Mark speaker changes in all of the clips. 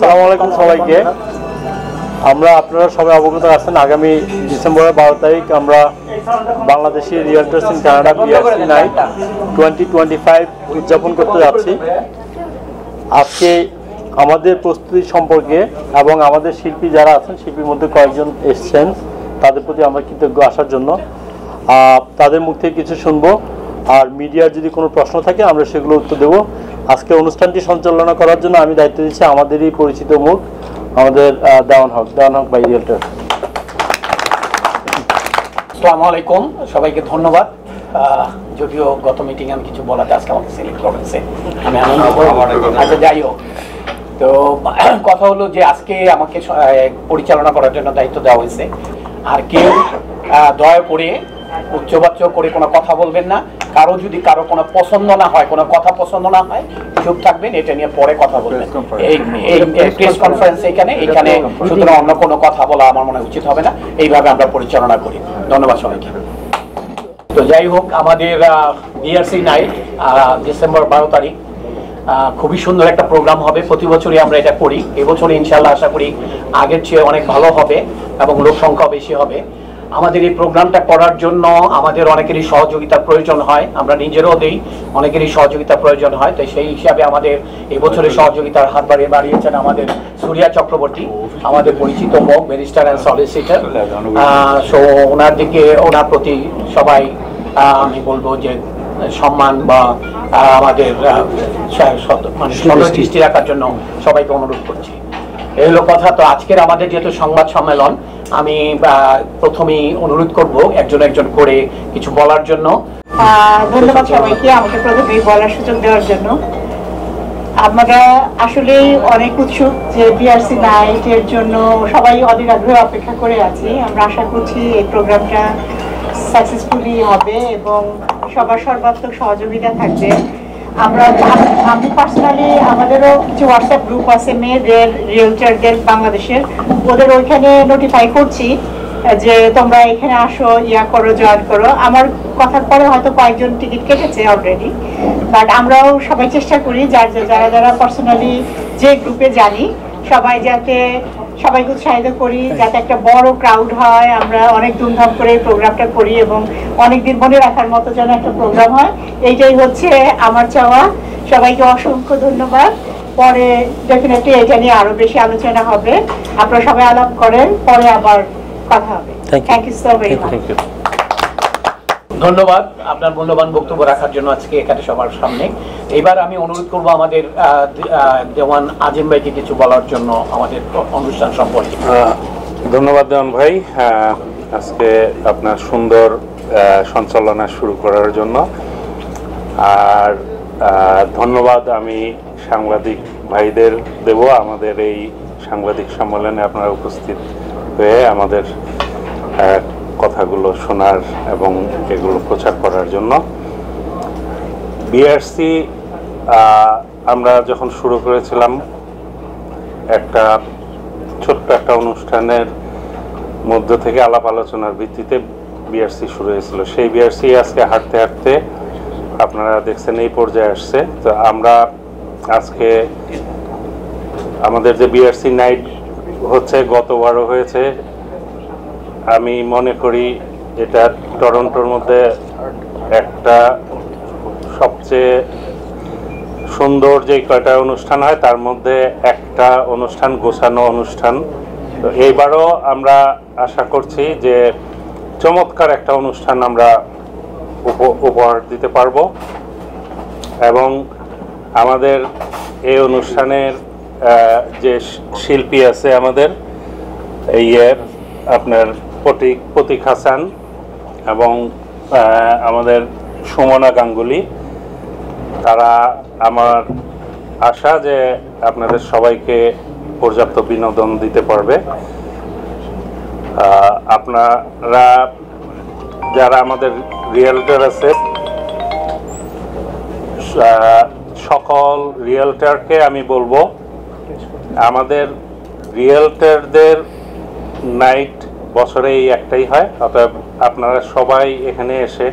Speaker 1: আসসালামু আলাইকুম সবাইকে। আমরা আপনারা সবাই অবগত আছেন, আগামী ডিসেম্বরের 12 তারিখ আমরা Bangladeshi realtors in Canada BRC night 2025 উদযাপন করতে যাচ্ছি। আজকে আমাদের প্রস্তুতি সম্পর্কে এবং আমাদের শিল্পী যারা আছেন, শিল্পীর মধ্যে কয়েকজন এসছেন, তাদের প্রতি আমরা কৃতজ্ঞ আসার জন্য। তাদের মুখ থেকে কিছু শুনবো, আর মিডিয়ার যদি কোনো প্রশ্ন থাকে আমরা সেগুলো উত্তর দেবো। আজকে অনুষ্ঠানটি সঞ্চালনা করার জন্য আমি দায়িত্ব দিচ্ছি আমাদেরই পরিচিত মুখ, আমাদের দেওয়ান হক বাই রিয়েলটার।
Speaker 2: আসসালামু আলাইকুম, সবাইকে ধন্যবাদ। যদিও গত মিটিং আমি কিছু বলাতে আজকে আমাকে সিলেক্ট করেছে, আমি আনন্দ। আচ্ছা, যাই হোক, তো কথা হলো যে আজকে আমাকে পরিচালনা করার জন্য দায়িত্ব দেওয়া হয়েছে। আর কেউ দয়া করে উচ্চবাচ্য করে কোনো কথা বলবেন না। যদি কারো কোনো পছন্দ না হয়, কোনো কথা পছন্দ না হয়, চুপ থাকবেন, এটা নিয়ে পরে কথা বলবেন। এই প্রেস কনফারেন্স এখানে সুতরাং অন্য কোনো কথা বলা আমার মনে উচিত হবে না। এইভাবে আমরা পরিচালনা করি। ধন্যবাদ সবাইকে। তো যাই হোক, আমাদের বিআরসি নাইট ডিসেম্বর 12 তারিখ খুবই সুন্দর একটা প্রোগ্রাম হবে। প্রতি বছরই আমরা এটা করি। এবছর ইনশাল্লাহ আশা করি আগের চেয়ে অনেক ভালো হবে এবং লোক সংখ্যা বেশি হবে। আমাদের এই প্রোগ্রামটা করার জন্য আমাদের অনেকেরই সহযোগিতার প্রয়োজন হয়, আমরা নিজেরাও দেই, অনেকেরই সহযোগিতার প্রয়োজন হয়। তাই সেই হিসাবে আমাদের এবছরের সহযোগিতার হাত বাড়িয়েছেন আমাদের সুরিয়া চক্রবর্তী, আমাদের পরিচিত মুখ, ব্যারিস্টার অ্যান্ড সলিসিটর। সো ওনার প্রতি সবাই আমি বলবো যে সম্মান বা আমাদের দৃষ্টি রাখার জন্য সবাইকে অনুরোধ করছি। এই হলো কথা। তো আজকের আমাদের যেহেতু সংবাদ সম্মেলন, আমি প্রথমেই অনুরোধ করব একজন করে কিছু বলার জন্য।
Speaker 3: ধন্যবাদ সবাইকে আমাকে প্রথমেই বলার সুযোগ দেওয়ার জন্য। আমরা আসলেই অনেক উৎসুক যে বিআরসি নাইটের জন্য সবাই অধীর আগ্রহে অপেক্ষা করে আছি। আমরা আশা করছি এই প্রোগ্রামটা সাকসেসফুলি হবে এবং সবার সর্বাত্মক সহযোগিতা থাকবে। আমি পার্সোনালি, আমাদেরও কিছু হোয়াটসঅ্যাপ গ্রুপ আছে মেয়েদের রিয়েলটারদের বাংলাদেশের, ওদের ওইখানে নোটিফাই করছি যে তোমরা এখানে আসো, জয়েন করো। আমার কথার পরে হয়তো কয়েকজন টিকিট কেটেছে অলরেডি, বাট আমরাও সবাই চেষ্টা করি যারা পার্সোনালি যে গ্রুপে জানি সবাইকে উৎসাহিত করি যাতে একটা বড় ক্রাউড হয়। আমরা অনেক ধুমধাম করে এই প্রোগ্রামটা করি এবং অনেকদিন মনে রাখার মতো যেন একটা প্রোগ্রাম হয়, এইটাই হচ্ছে আমার চাওয়া। সবাইকে অসংখ্য ধন্যবাদ। পরে ডেফিনেটলি এটা নিয়ে আরো বেশি আলোচনা হবে। আপনারা সবাই আলাপ করেন, পরে আবার কথা হবে। Thank you so very much.
Speaker 2: ধন্যবাদ আপনার মূল্যবান বক্তব্য রাখার জন্য আজকে এখানে সবার সামনে। এবার আমি অনুরোধ করব আমাদের দেওয়ান আজিম ভাইকে কিছু বলার জন্য আমাদের অনুষ্ঠান সম্পর্কে।
Speaker 4: ধন্যবাদ দেওয়ান ভাই, আজকে আপনার সুন্দর সঞ্চালনা শুরু করার জন্য। আর ধন্যবাদ আমি সাংবাদিক ভাইদের দেব আমাদের এই সাংবাদিক সম্মেলনে আপনারা উপস্থিত হয়ে আমাদের কথাগুলো শোনার এবং এগুলো প্রচার করার জন্য। বিআরসি আমরা যখন শুরু করেছিলাম একটা ছোট্ট একটা অনুষ্ঠানের মধ্য থেকে আলাপ আলোচনার ভিত্তিতে বিআরসি শুরু হয়েছিল। সেই বিআরসি আজকে হাঁটতে হাঁটতে আপনারা দেখছেন এই পর্যায়ে আসছে। তো আমরা আজকে আমাদের যে বিআরসি নাইট হচ্ছে, গতবারও হয়েছে, আমি মনে করি এটা টরন্টোর মধ্যে একটা সবচেয়ে সুন্দর যে কয়টা অনুষ্ঠান হয় তার মধ্যে একটা অনুষ্ঠান, গোছানো অনুষ্ঠান। তো এইবারও আমরা আশা করছি যে চমৎকার একটা অনুষ্ঠান আমরা উপহার দিতে পারবো এবং আমাদের এই অনুষ্ঠানের যে শিল্পী আছে আমাদের এই আপনার প্রতীক হাসান এবং আমাদের সুমনা গাঙ্গুলি, তারা আমার আশা যে আপনাদের সবাইকে পর্যাপ্ত বিনোদন দিতে পারবে। আপনারা যারা আমাদের রিয়েলটার আছে, সকল রিয়েলটারকে আমি বলবো আমাদের রিয়েলটারদের নাইট বছরে এই একটাই হয়। অতএব আপনারা সবাই এখানে এসে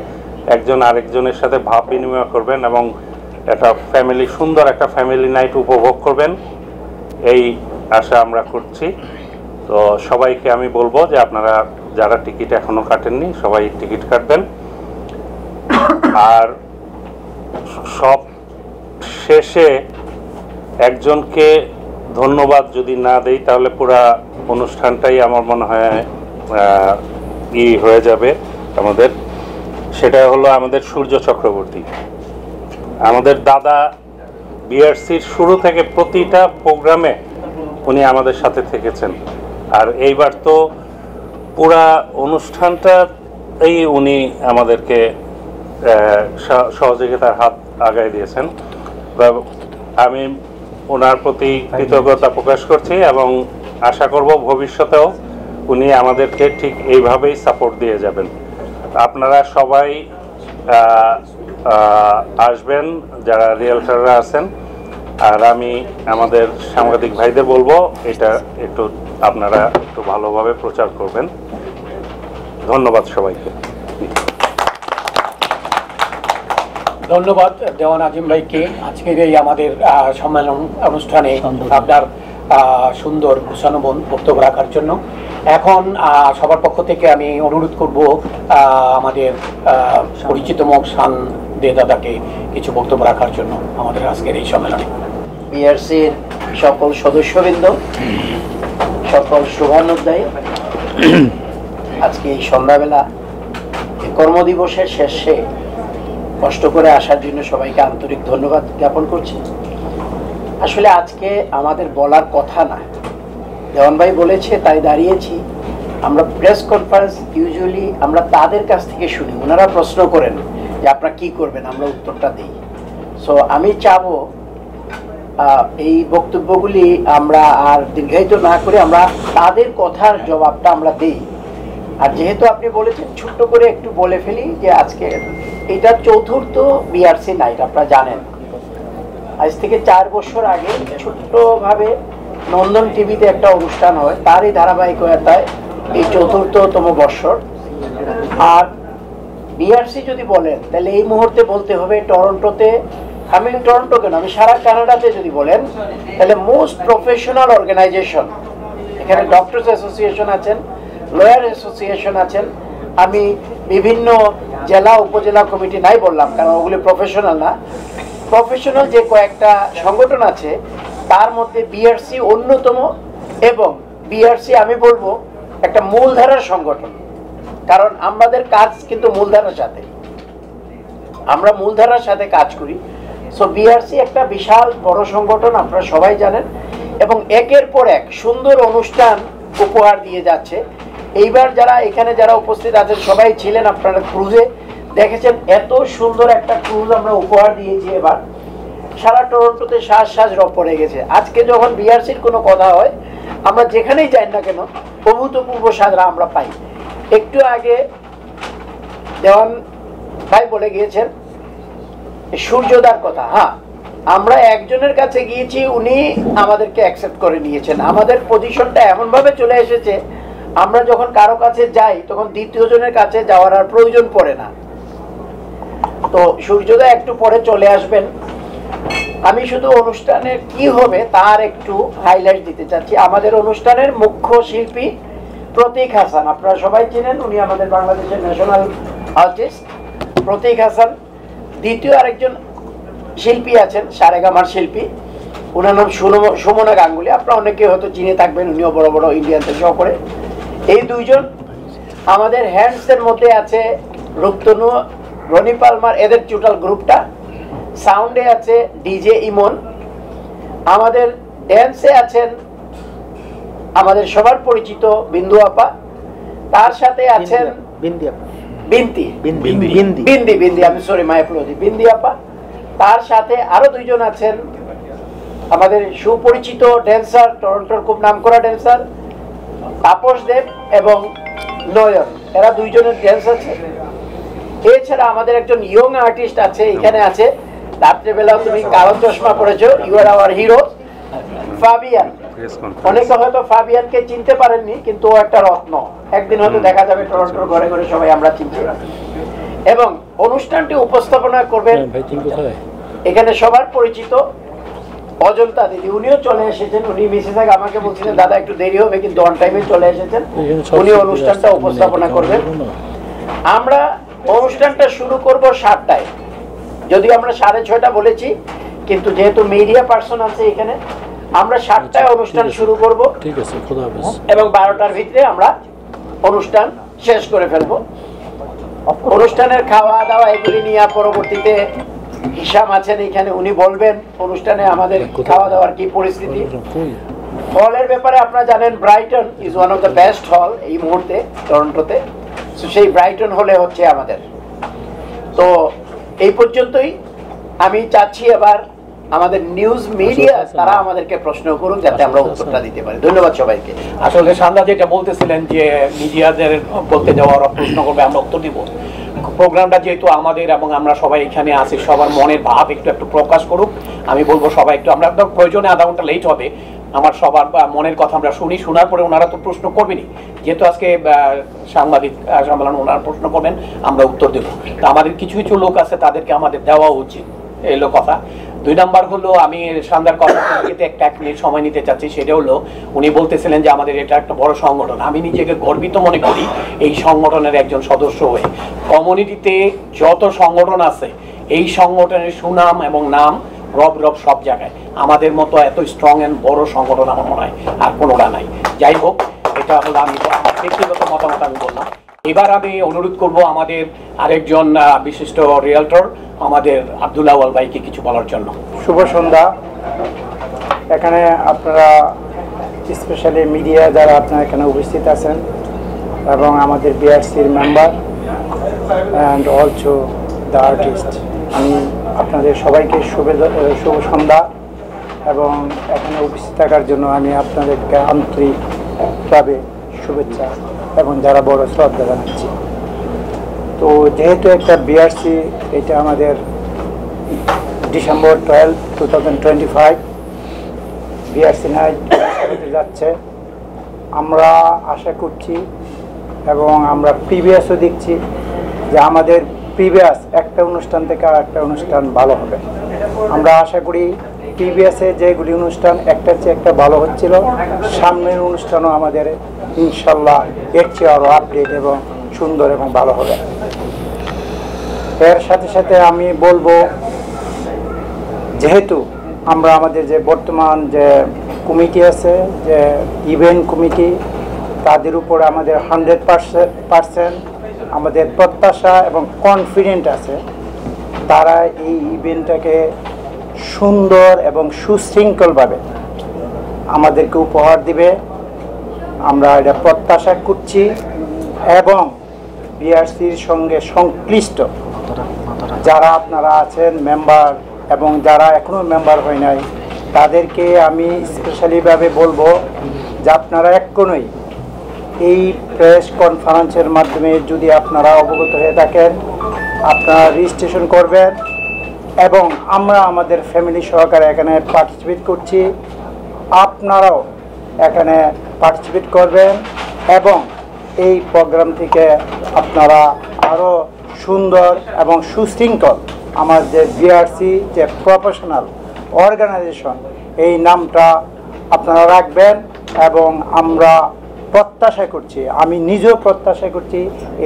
Speaker 4: একজন আরেকজনের সাথে ভাব বিনিময় করবেন এবং একটা সুন্দর একটা ফ্যামিলি নাইট উপভোগ করবেন। এই আশা আমরা করছি। তো সবাইকে আমি বলবো যে আপনারা যারা টিকিট এখনো কাটেননি সবাই টিকিট কাটবেন। আর সব শেষে একজনকে ধন্যবাদ যদি না দেই তাহলে পুরা অনুষ্ঠানটাই আমার মনে হয় হয়ে যাবে আমাদের। সেটা হলো আমাদের সূর্য চক্রবর্তী। আমাদের দাদা বিআরসির শুরু থেকে প্রতিটা প্রোগ্রামে উনি আমাদের সাথে থেকেছেন। আর এইবার তো পুরা অনুষ্ঠানটা উনি আমাদেরকে সহযোগিতার হাত আগায় দিয়েছেন। আমি ওনার প্রতি কৃতজ্ঞতা প্রকাশ করছি এবং আশা করব ভবিষ্যতেও উনি আমাদেরকে ঠিক এইভাবেই সাপোর্ট দিয়ে যাবেন। আপনারা সবাই আসবেন যারা রিয়েলটাররা আছেন। আর আমি আমাদের সাংবাদিক ভাইদের বলবো এটা একটু আপনারা একটু ভালোভাবে প্রচার করবেন। ধন্যবাদ সবাইকে।
Speaker 2: ধন্যবাদ দেওয়ান আজিম ভাইকে আজকের এই আমাদের সম্মেলন অনুষ্ঠানে আপনার সুন্দর গুছানো বক্তব্য রাখার জন্য। এখন সবার পক্ষ থেকে আমি অনুরোধ করব আমাদের পরিচিত মুখ শান দে দাদাকে কিছু বক্তব্য রাখার জন্য আমাদের আজকের এই সম্মেলনে।
Speaker 5: বিআরসির সকল সদস্যবৃন্দ, সকল শুভানুধ্যায়ী, আজকে এই সন্ধ্যাবেলা কর্মদিবসের শেষে কষ্ট করে আসার জন্য সবাইকে আন্তরিক ধন্যবাদ জ্ঞাপন করছি। আসলে আজকে আমাদের বলার কথা না, দেওয়ান ভাই বলেছে তাই দাঁড়িয়েছি। আমরা প্রেস কনফারেন্স ইউজুয়ালি আমরা তাদের কাছ থেকে শুনি, ওনারা প্রশ্ন করেন যে আপনারা কি করবেন, আমরা উত্তরটা দিই। সো আমি চাবো এই বক্তব্যগুলি আমরা আর দীর্ঘায়িত না করে আমরা তাদের কথার জবাবটা আমরা দিই। আর যেহেতু আপনি বলেছেন ছোট্ট করে একটু বলে ফেলি যে আজকে এটা চতুর্থ বিআরসি নাইট। আপনারা জানেন আজ থেকে 4 বছর আগে ছোট্টভাবে নন্দন টিভিতে একটা অনুষ্ঠান হয়, তারই ধারাবাহিকতায় এই চতুর্থতম বছর। আর বিআরসি যদি বলেন তাহলে এই মুহূর্তে বলতে হবে টরন্টোতে, আমি টরন্টো কেন আমি সারা কানাডাতে যদি বলেন তাহলে মোস্ট প্রফেশনাল অর্গানাইজেশন। এখানে ডক্টরস অ্যাসোসিয়েশন আছেন, লয়ার অ্যাসোসিয়েশন আছেন, আমি বিভিন্ন জেলা উপজেলা কমিটি নাই বললাম কারণ ওগুলি প্রফেশনাল না, প্রফেশনাল যে কয়েকটা সংগঠন আছে তার মধ্যে বিআরসি অন্যতম। এবং বিআরসি আমি বলবো একটা মূলধারার সংগঠন, কারণ আমাদের কাজ কিন্তু মূলধারার সাথে, আমরা মূলধারার সাথে কাজ করি। সো বিআরসি একটা বিশাল বড় সংগঠন, আপনারা সবাই জানেন, এবং একের পর এক সুন্দর অনুষ্ঠান উপহার দিয়ে যাচ্ছে। এইবার যারা এখানে যারা উপস্থিত আছেন সবাই ছিলেন, আপনারা ক্রুজে দেখেছেন এত সুন্দর একটা ক্রুজ আমরা উপহার দিয়েছি। এবার সারা টরন্টোতে শ্বাস শ্বাস রব পড়ে গেছে। আজকে যখন বিআরসির কোনো কথা হয় আমরা যেখানেই যাই না কেন অভূতপূর্ব সাজরা আমরা পাই। একটু আগে দেওয়ান ভাই বলে গিয়েছেন সূর্যদার কথা। হ্যাঁ, আমরা একজনের কাছে গিয়েছি, উনি আমাদেরকে অ্যাকসেপ্ট করে নিয়েছেন। আমাদের পজিশনটা এমনভাবে চলে এসেছে আমরা যখন কারো কাছে যাই তখন দ্বিতীয় জনের কাছে যাওয়ার আর প্রয়োজন পড়ে না। তো সূর্যোদয় একটু পরে চলে আসবেন। আমি শুধু অনুষ্ঠানের কি হবে তার একটু হাইলাইট দিতে চাচ্ছি। আমাদের অনুষ্ঠানের মুখ্য শিল্পী প্রতীক হাসান, আপনারা সবাই চিনেন, উনি আমাদের বাংলাদেশের ন্যাশনাল আর্টিস্ট প্রতীক হাসান। দ্বিতীয় আরেকজন শিল্পী আছেন সারেগামার শিল্পী, ওনার নাম সুমনা গাঙ্গুলি, আপনারা অনেকে হয়তো চিনে থাকবেন, উনিও বড় বড় ইন্ডিয়ানতে শো করে। এই দুইজন আমাদের হ্যান্ডসের মধ্যে আছে রুক্তনু, রনি পালমার, এদের টোটাল গ্রুপটা। সাউন্ডে আছে ডিজে ইমন। আমাদের ড্যান্সে আছেন আমাদের সবার পরিচিত বিন্দু আপা, তার সাথে আছেন বিন্দি, আমি সরি মাই অ্যাপোলজি, বিন্দি আপা। তার সাথে আরো দুইজন আছেন আমাদের সুপরিচিত ড্যান্সার, টরন্টোর খুব নামকরা ড্যান্সার তাপস দেব এবং নয়ন, এরা দুইজনের ড্যান্স আছে। এছাড়া আমাদের একজন ইয়ং আর্টিস্ট আছে, এখানে আছে, রাত্রেবেলা তুমি কালো চশমা পরেছো, you are our hero Fabian. অনেকে হয়তো ফাবিয়ানকে চিনতে পারেননি, কিন্তু ও একটা রত্ন, একদিন হয়তো দেখা যাবে টরন্টোর ঘরে ঘরে সবাই আমরা চিনছি। এবং অনুষ্ঠানটি উপস্থাপনা করবেন এখানে সবার পরিচিত অজন্তা দিদি, উনিও চলে এসেছেন। উনি মিসেস আমাকে বলছিলেন দাদা একটু দেরি হবে, কিন্তু অন টাইমে চলে এসেছেন। উনি অনুষ্ঠানটা উপস্থাপনা করবেন। আমরা অনুষ্ঠানটা শুরু করব 7টায়, যদিও আমরা 6:30 বলেছি, কিন্তু যেহেতু মিডিয়া পার্সন আছে এখানে, আমরা 7টায় অনুষ্ঠান শুরু করব এবং 12টার ভিতরে আমরা অনুষ্ঠান শেষ করে ফেলবো। অনুষ্ঠানের খাওয়া দাওয়া এগুলি নিয়ে পরবর্তীতে হিসাব আছেন এখানে, উনি বলবেন অনুষ্ঠানে আমাদের খাওয়া দাওয়ার কি পরিস্থিতি। হলের ব্যাপারে আপনারা জানেন Brighton is one of the best হল এই মুহূর্তে টরন্টোতে। সেই ব্রাইটন হলে হচ্ছে আমাদের। তো এই পর্যন্তই। আমি চাচ্ছি এবার আমাদের নিউজ মিডিয়া তারা আমাদেরকে প্রশ্ন করুক যাতে আমরা উত্তরটা দিতে পারি। ধন্যবাদ সবাইকে।
Speaker 2: আসলে সান্দা যেটা বলতেছিলেন যে মিডিয়াদের বলতে যাওয়া ওরা প্রশ্ন করবে, আমরা উত্তর দিব। প্রোগ্রামটা যেহেতু আমাদের এবং আমরা সবাই এখানে আছি, সবার মনের ভাব একটু প্রকাশ করুক। আমি বলবো সবাই একটু, আমরা প্রয়োজনে আধা ঘন্টা লেট হবে, আমার সবার মনের কথা আমরা শুনি, শোনার পরে ওনারা তো প্রশ্ন করবেনই। যেহেতু আজকে সাংবাদিক সম্মেলন, ওনারা প্রশ্ন করবেন, আমরা উত্তর দেবো। তা আমাদের কিছু কিছু লোক আছে, তাদেরকে আমাদের দেওয়া উচিত, এলো কথা। 2 নাম্বার হলো, আমি সান্দার কথা থেকে একটা 1 মিনিট সময় নিতে চাচ্ছি। সেটা হলো, উনি বলতেছিলেন যে আমাদের এটা একটা বড় সংগঠন। আমি নিজেকে গর্বিত মনে করি এই সংগঠনের একজন সদস্য হয়ে। কমিউনিটিতে যত সংগঠন আছে, এই সংগঠনের সুনাম এবং নাম রব সব জায়গায়। আমাদের মতো এত স্ট্রং অ্যান্ড বড় সংগঠন আমার মনে হয় আর কোনোটা নাই। যাই হোক, এটা হলো আমি আমার ব্যক্তিগত মতামত আমি বললাম। এবার আমি অনুরোধ করব আমাদের আরেকজন বিশিষ্ট রিয়েলটর আমাদের আব্দুল্লাহ আওয়াল ভাইকে কিছু বলার জন্য।
Speaker 6: শুভ সন্ধ্যা। এখানে আপনারা স্পেশালি মিডিয়া যারা আপনারা এখানে উপস্থিত আছেন এবং আমাদের বিআরসির member and also the artist, আমি আপনাদের সবাইকে শুভ সন্ধ্যা এবং এখানে উপস্থিত থাকার জন্য আমি আপনাদেরকে আন্তরিকভাবে শুভেচ্ছা এবং যারা বড় শ্রদ্ধা জানাচ্ছি। তো যেহেতু একটা বিআরসি, এটা আমাদের ডিসেম্বর 12, 2025 বিআরসি নাইট হতে যাচ্ছে। আমরা আশা করছি এবং আমরা প্রিভিয়াসও দেখছি যে আমাদের প্রিভিয়াস একটা অনুষ্ঠান থেকে আর একটা অনুষ্ঠান ভালো হবে। আমরা আশা করি প্রিভিয়াসে যেগুলি অনুষ্ঠান একটার চেয়ে একটা ভালো হচ্ছিল, সামনের অনুষ্ঠানও আমাদের ইনশাল্লাহ এর চেয়ে আরও আপডেট এবং সুন্দর এবং ভালো হবে। এর সাথে সাথে আমি বলবো, যেহেতু আমরা আমাদের যে বর্তমান যে কমিটি আছে, যে ইভেন্ট কমিটি, তাদের উপর আমাদের 100% আমাদের প্রত্যাশা এবং কনফিডেন্ট আছে, তারা এই ইভেন্টটাকে সুন্দর এবং সুশৃঙ্খলভাবে আমাদেরকে উপহার দিবে, আমরা এটা প্রত্যাশা করছি। এবং বিআরসির সঙ্গে সংশ্লিষ্ট যারা আপনারা আছেন মেম্বার এবং যারা এখনও মেম্বার হয় নাই, তাদেরকে আমি স্পেশালিভাবে বলবো যে আপনারা এখনই এই প্রেস কনফারেন্সের মাধ্যমে যদি আপনারা অবগত হয়ে থাকেন, আপনারা রেজিস্ট্রেশন করবেন এবং আমরা আমাদের ফ্যামিলি সহকারে এখানে পার্টিসিপেট করছি, আপনারাও এখানে পার্টিসিপেট করবেন এবং এই প্রোগ্রাম থেকে আপনারা আরও সুন্দর এবং সুশৃঙ্খল আমার যে বিআরসি যে প্রফেশনাল অর্গানাইজেশন, এই নামটা আপনারা রাখবেন। এবং আমরা প্রত্যাশা করছি, আমি নিজেও প্রত্যাশা করছি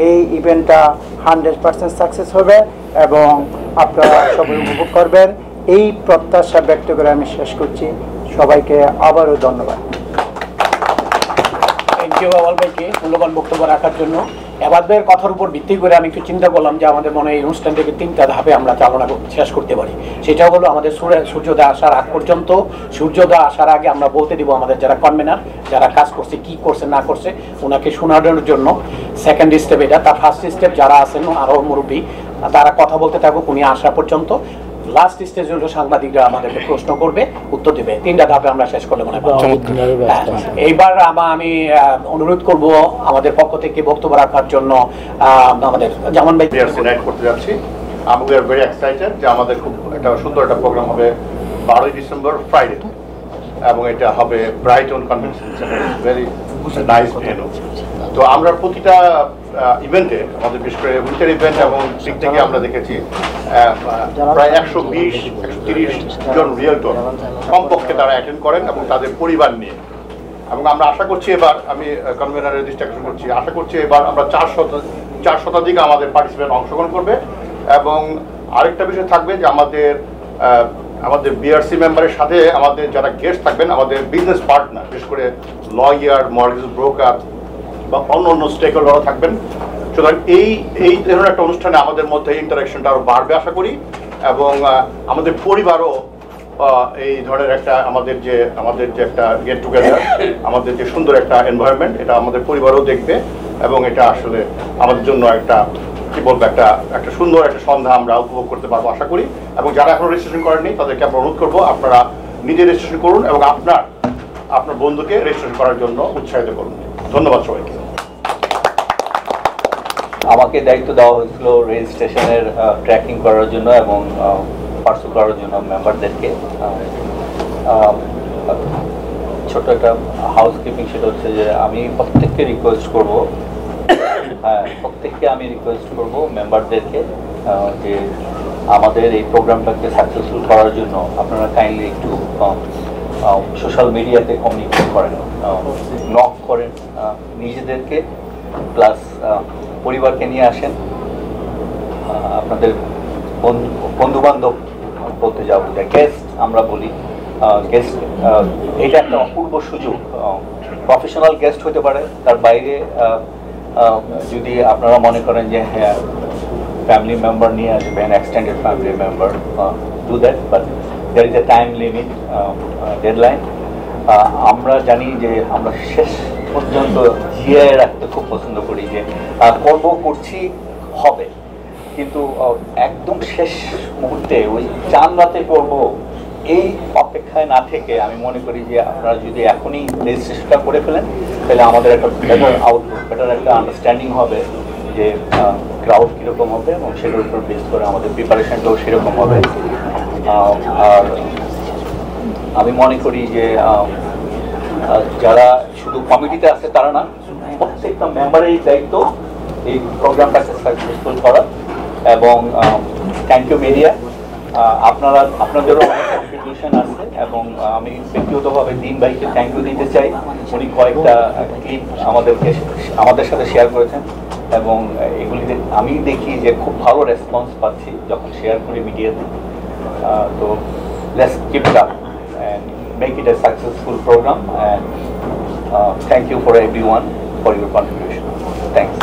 Speaker 6: এই ইভেন্টটা 100% সাকসেস হবে এবং আপনারা সবাই উপভোগ করবেন। এই প্রত্যাশা ব্যক্ত করে আমি শেষ করছি। সবাইকে আবারও ধন্যবাদ।
Speaker 2: থ্যাংক ইউ আওয়াল ভাইকে মূল্যবান বক্তব্য রাখার জন্য। এবারের কথার উপর ভিত্তি করে আমি একটু চিন্তা করলাম যে আমাদের মনে হয় এই অনুষ্ঠানটাকে 3টা ধাপে আমরা চালনা শেষ করতে পারি। সেটা হলো, আমাদের সূর্যোদয় আসার আগ পর্যন্ত, সূর্যোদয় আসার আগে আমরা বলতে দিব আমাদের যারা কনভেনার, যারা কাজ করছে, কি করছে না করছে, ওনাকে শোনানোর জন্য। সেকেন্ড স্টেপ এটা। তার ফার্স্ট স্টেপ যারা আছেন আরও মুরব্বী, তারা কথা বলতে থাকুক উনি আসা পর্যন্ত। লাস্ট স্টেজ হলো সাংবাদিকরা আমাদেরকে প্রশ্ন করবে, উত্তর দেবে। 3টা ধাপে আমরা শেষ করলে মনে হয়। এইবার আমি অনুরোধ করব আমাদের পক্ষ থেকে বক্তব্য রাখার জন্য আমাদের জামান ভাই।
Speaker 7: করতে যাচ্ছি। We are very excited যে আমাদের খুব একটা সুন্দর একটা প্রোগ্রাম হবে 12 ডিসেম্বর ফ্রাইডে, এবং এটা হবে Brighton convention centre. Very nice venue. তো আমরা প্রতিটা ইভেন্টে আমাদের বিশেষ করে উইন্টার ইভেন্ট এবং দিক থেকে আমরা দেখেছি প্রায় 120-130 জন রিয়েলটর কমপক্ষে তারা অ্যাটেন্ড করেন এবং তাদের পরিবার নিয়ে। এবং আমরা আশা করছি এবার, আমি কনভেনারের দৃষ্টি আকর্ষণ করছি, আশা করছি এবার আমরা 4 শতাধিক আমাদের পার্টিসিপেন্ট অংশগ্রহণ করবে। এবং আরেকটা বিষয় থাকবে যে আমাদের বিআরসি মেম্বারের সাথে আমাদের যারা গেস্ট থাকবেন, আমাদের বিজনেস পার্টনার, বিশেষ করে লয়ার, মর্গেজ ব্রোকার বা অন্য স্টেক হোল্ডাররা থাকবেন। সুতরাং এই ধরনের একটা অনুষ্ঠানে আমাদের মধ্যে ইন্টারাকশনটা আরও বাড়বে আশা করি। এবং আমাদের পরিবারও এই ধরনের একটা আমাদের যে একটা গেট টুগেদার, আমাদের যে সুন্দর একটা এনভায়রনমেন্ট, এটা আমাদের পরিবারও দেখবে। এবং এটা আসলে আমাদের জন্য একটা কি বলবো, একটা সুন্দর একটা সন্ধ্যা আমরা উপভোগ করতে পারবো আশা করি। এবং যারা এখনো রেজিস্ট্রেশন করেননি তাদেরকে আমরা অনুরোধ করবো আপনারা নিজে রেজিস্ট্রেশন করুন এবং আপনার বন্ধুকে রেজিস্ট্রেশন করার জন্য উৎসাহিত করুন। ধন্যবাদ সবাইকে।
Speaker 8: আমাকে দায়িত্ব দেওয়া হয়েছিল রেজিস্ট্রেশনের ট্র্যাকিং করার জন্য এবং পার্সেল করার জন্য মেম্বারদেরকে। ছোট একটা হাউসকিপিং, সেটা হচ্ছে যে আমি প্রত্যেককে রিকোয়েস্ট করব, মেম্বারদেরকে যে আমাদের এই প্রোগ্রামটাকে সাকসেসফুল করার জন্য আপনারা কাইন্ডলি একটু সোশ্যাল মিডিয়াতে কমিউনিকেট করেন, নক করেন নিজেদেরকে, প্লাস পরিবারকে নিয়ে আসেন, আপনাদের বন্ধু বান্ধব বলতে যাবো, গেস্ট আমরা বলি, গেস্ট এটা একটা অপূর্ব সুযোগ। প্রফেশনাল গেস্ট হতে পারে, তার বাইরে যদি আপনারা মনে করেন যে হ্যাঁ ফ্যামিলি মেম্বার নিয়ে আসবেন, extended family member, do that, but there is a time limit, deadline. আমরা জানি যে আমরা শেষ পর্যন্ত জিয়ায় রাখতে খুব পছন্দ করি, যে করছি হবে, কিন্তু একদম শেষ মুহূর্তে ওই চাঁদ রাতে করব এই অপেক্ষায় না থেকে আমি মনে করি যে আপনারা যদি এখনই রেজিস্ট্রেশনটা করে ফেলেন, তাহলে আমাদের একটা বেটার একটা আন্ডারস্ট্যান্ডিং হবে যে ক্রাউড কীরকম হবে, এবং সেটার উপর বেস করে আমাদের প্রিপারেশনটাও সেরকম হবে। আর আমি মনে করি যে যারা শুধু কমিটিতে আছে তারা না, প্রত্যেকটা মেম্বারের দায়িত্ব এই প্রোগ্রামটাকে সাকসেসফুল করা। এবং থ্যাংক ইউ মিডিয়া, আপনাদেরও অনেক কন্ট্রিবিউশন আছে। এবং আমি ব্যক্তিগতভাবে দিন ভাইকে থ্যাংক ইউ দিতে চাই, উনি কয়েকটা ক্লিপ আমাদের সাথে শেয়ার করেছেন, এবং এগুলিতে আমি দেখি যে খুব ভালো রেসপন্স পাচ্ছি যখন শেয়ার করি মিডিয়াতে। তো let's keep it up and make it a successful program, and thank you for everyone for your contribution. Thanks.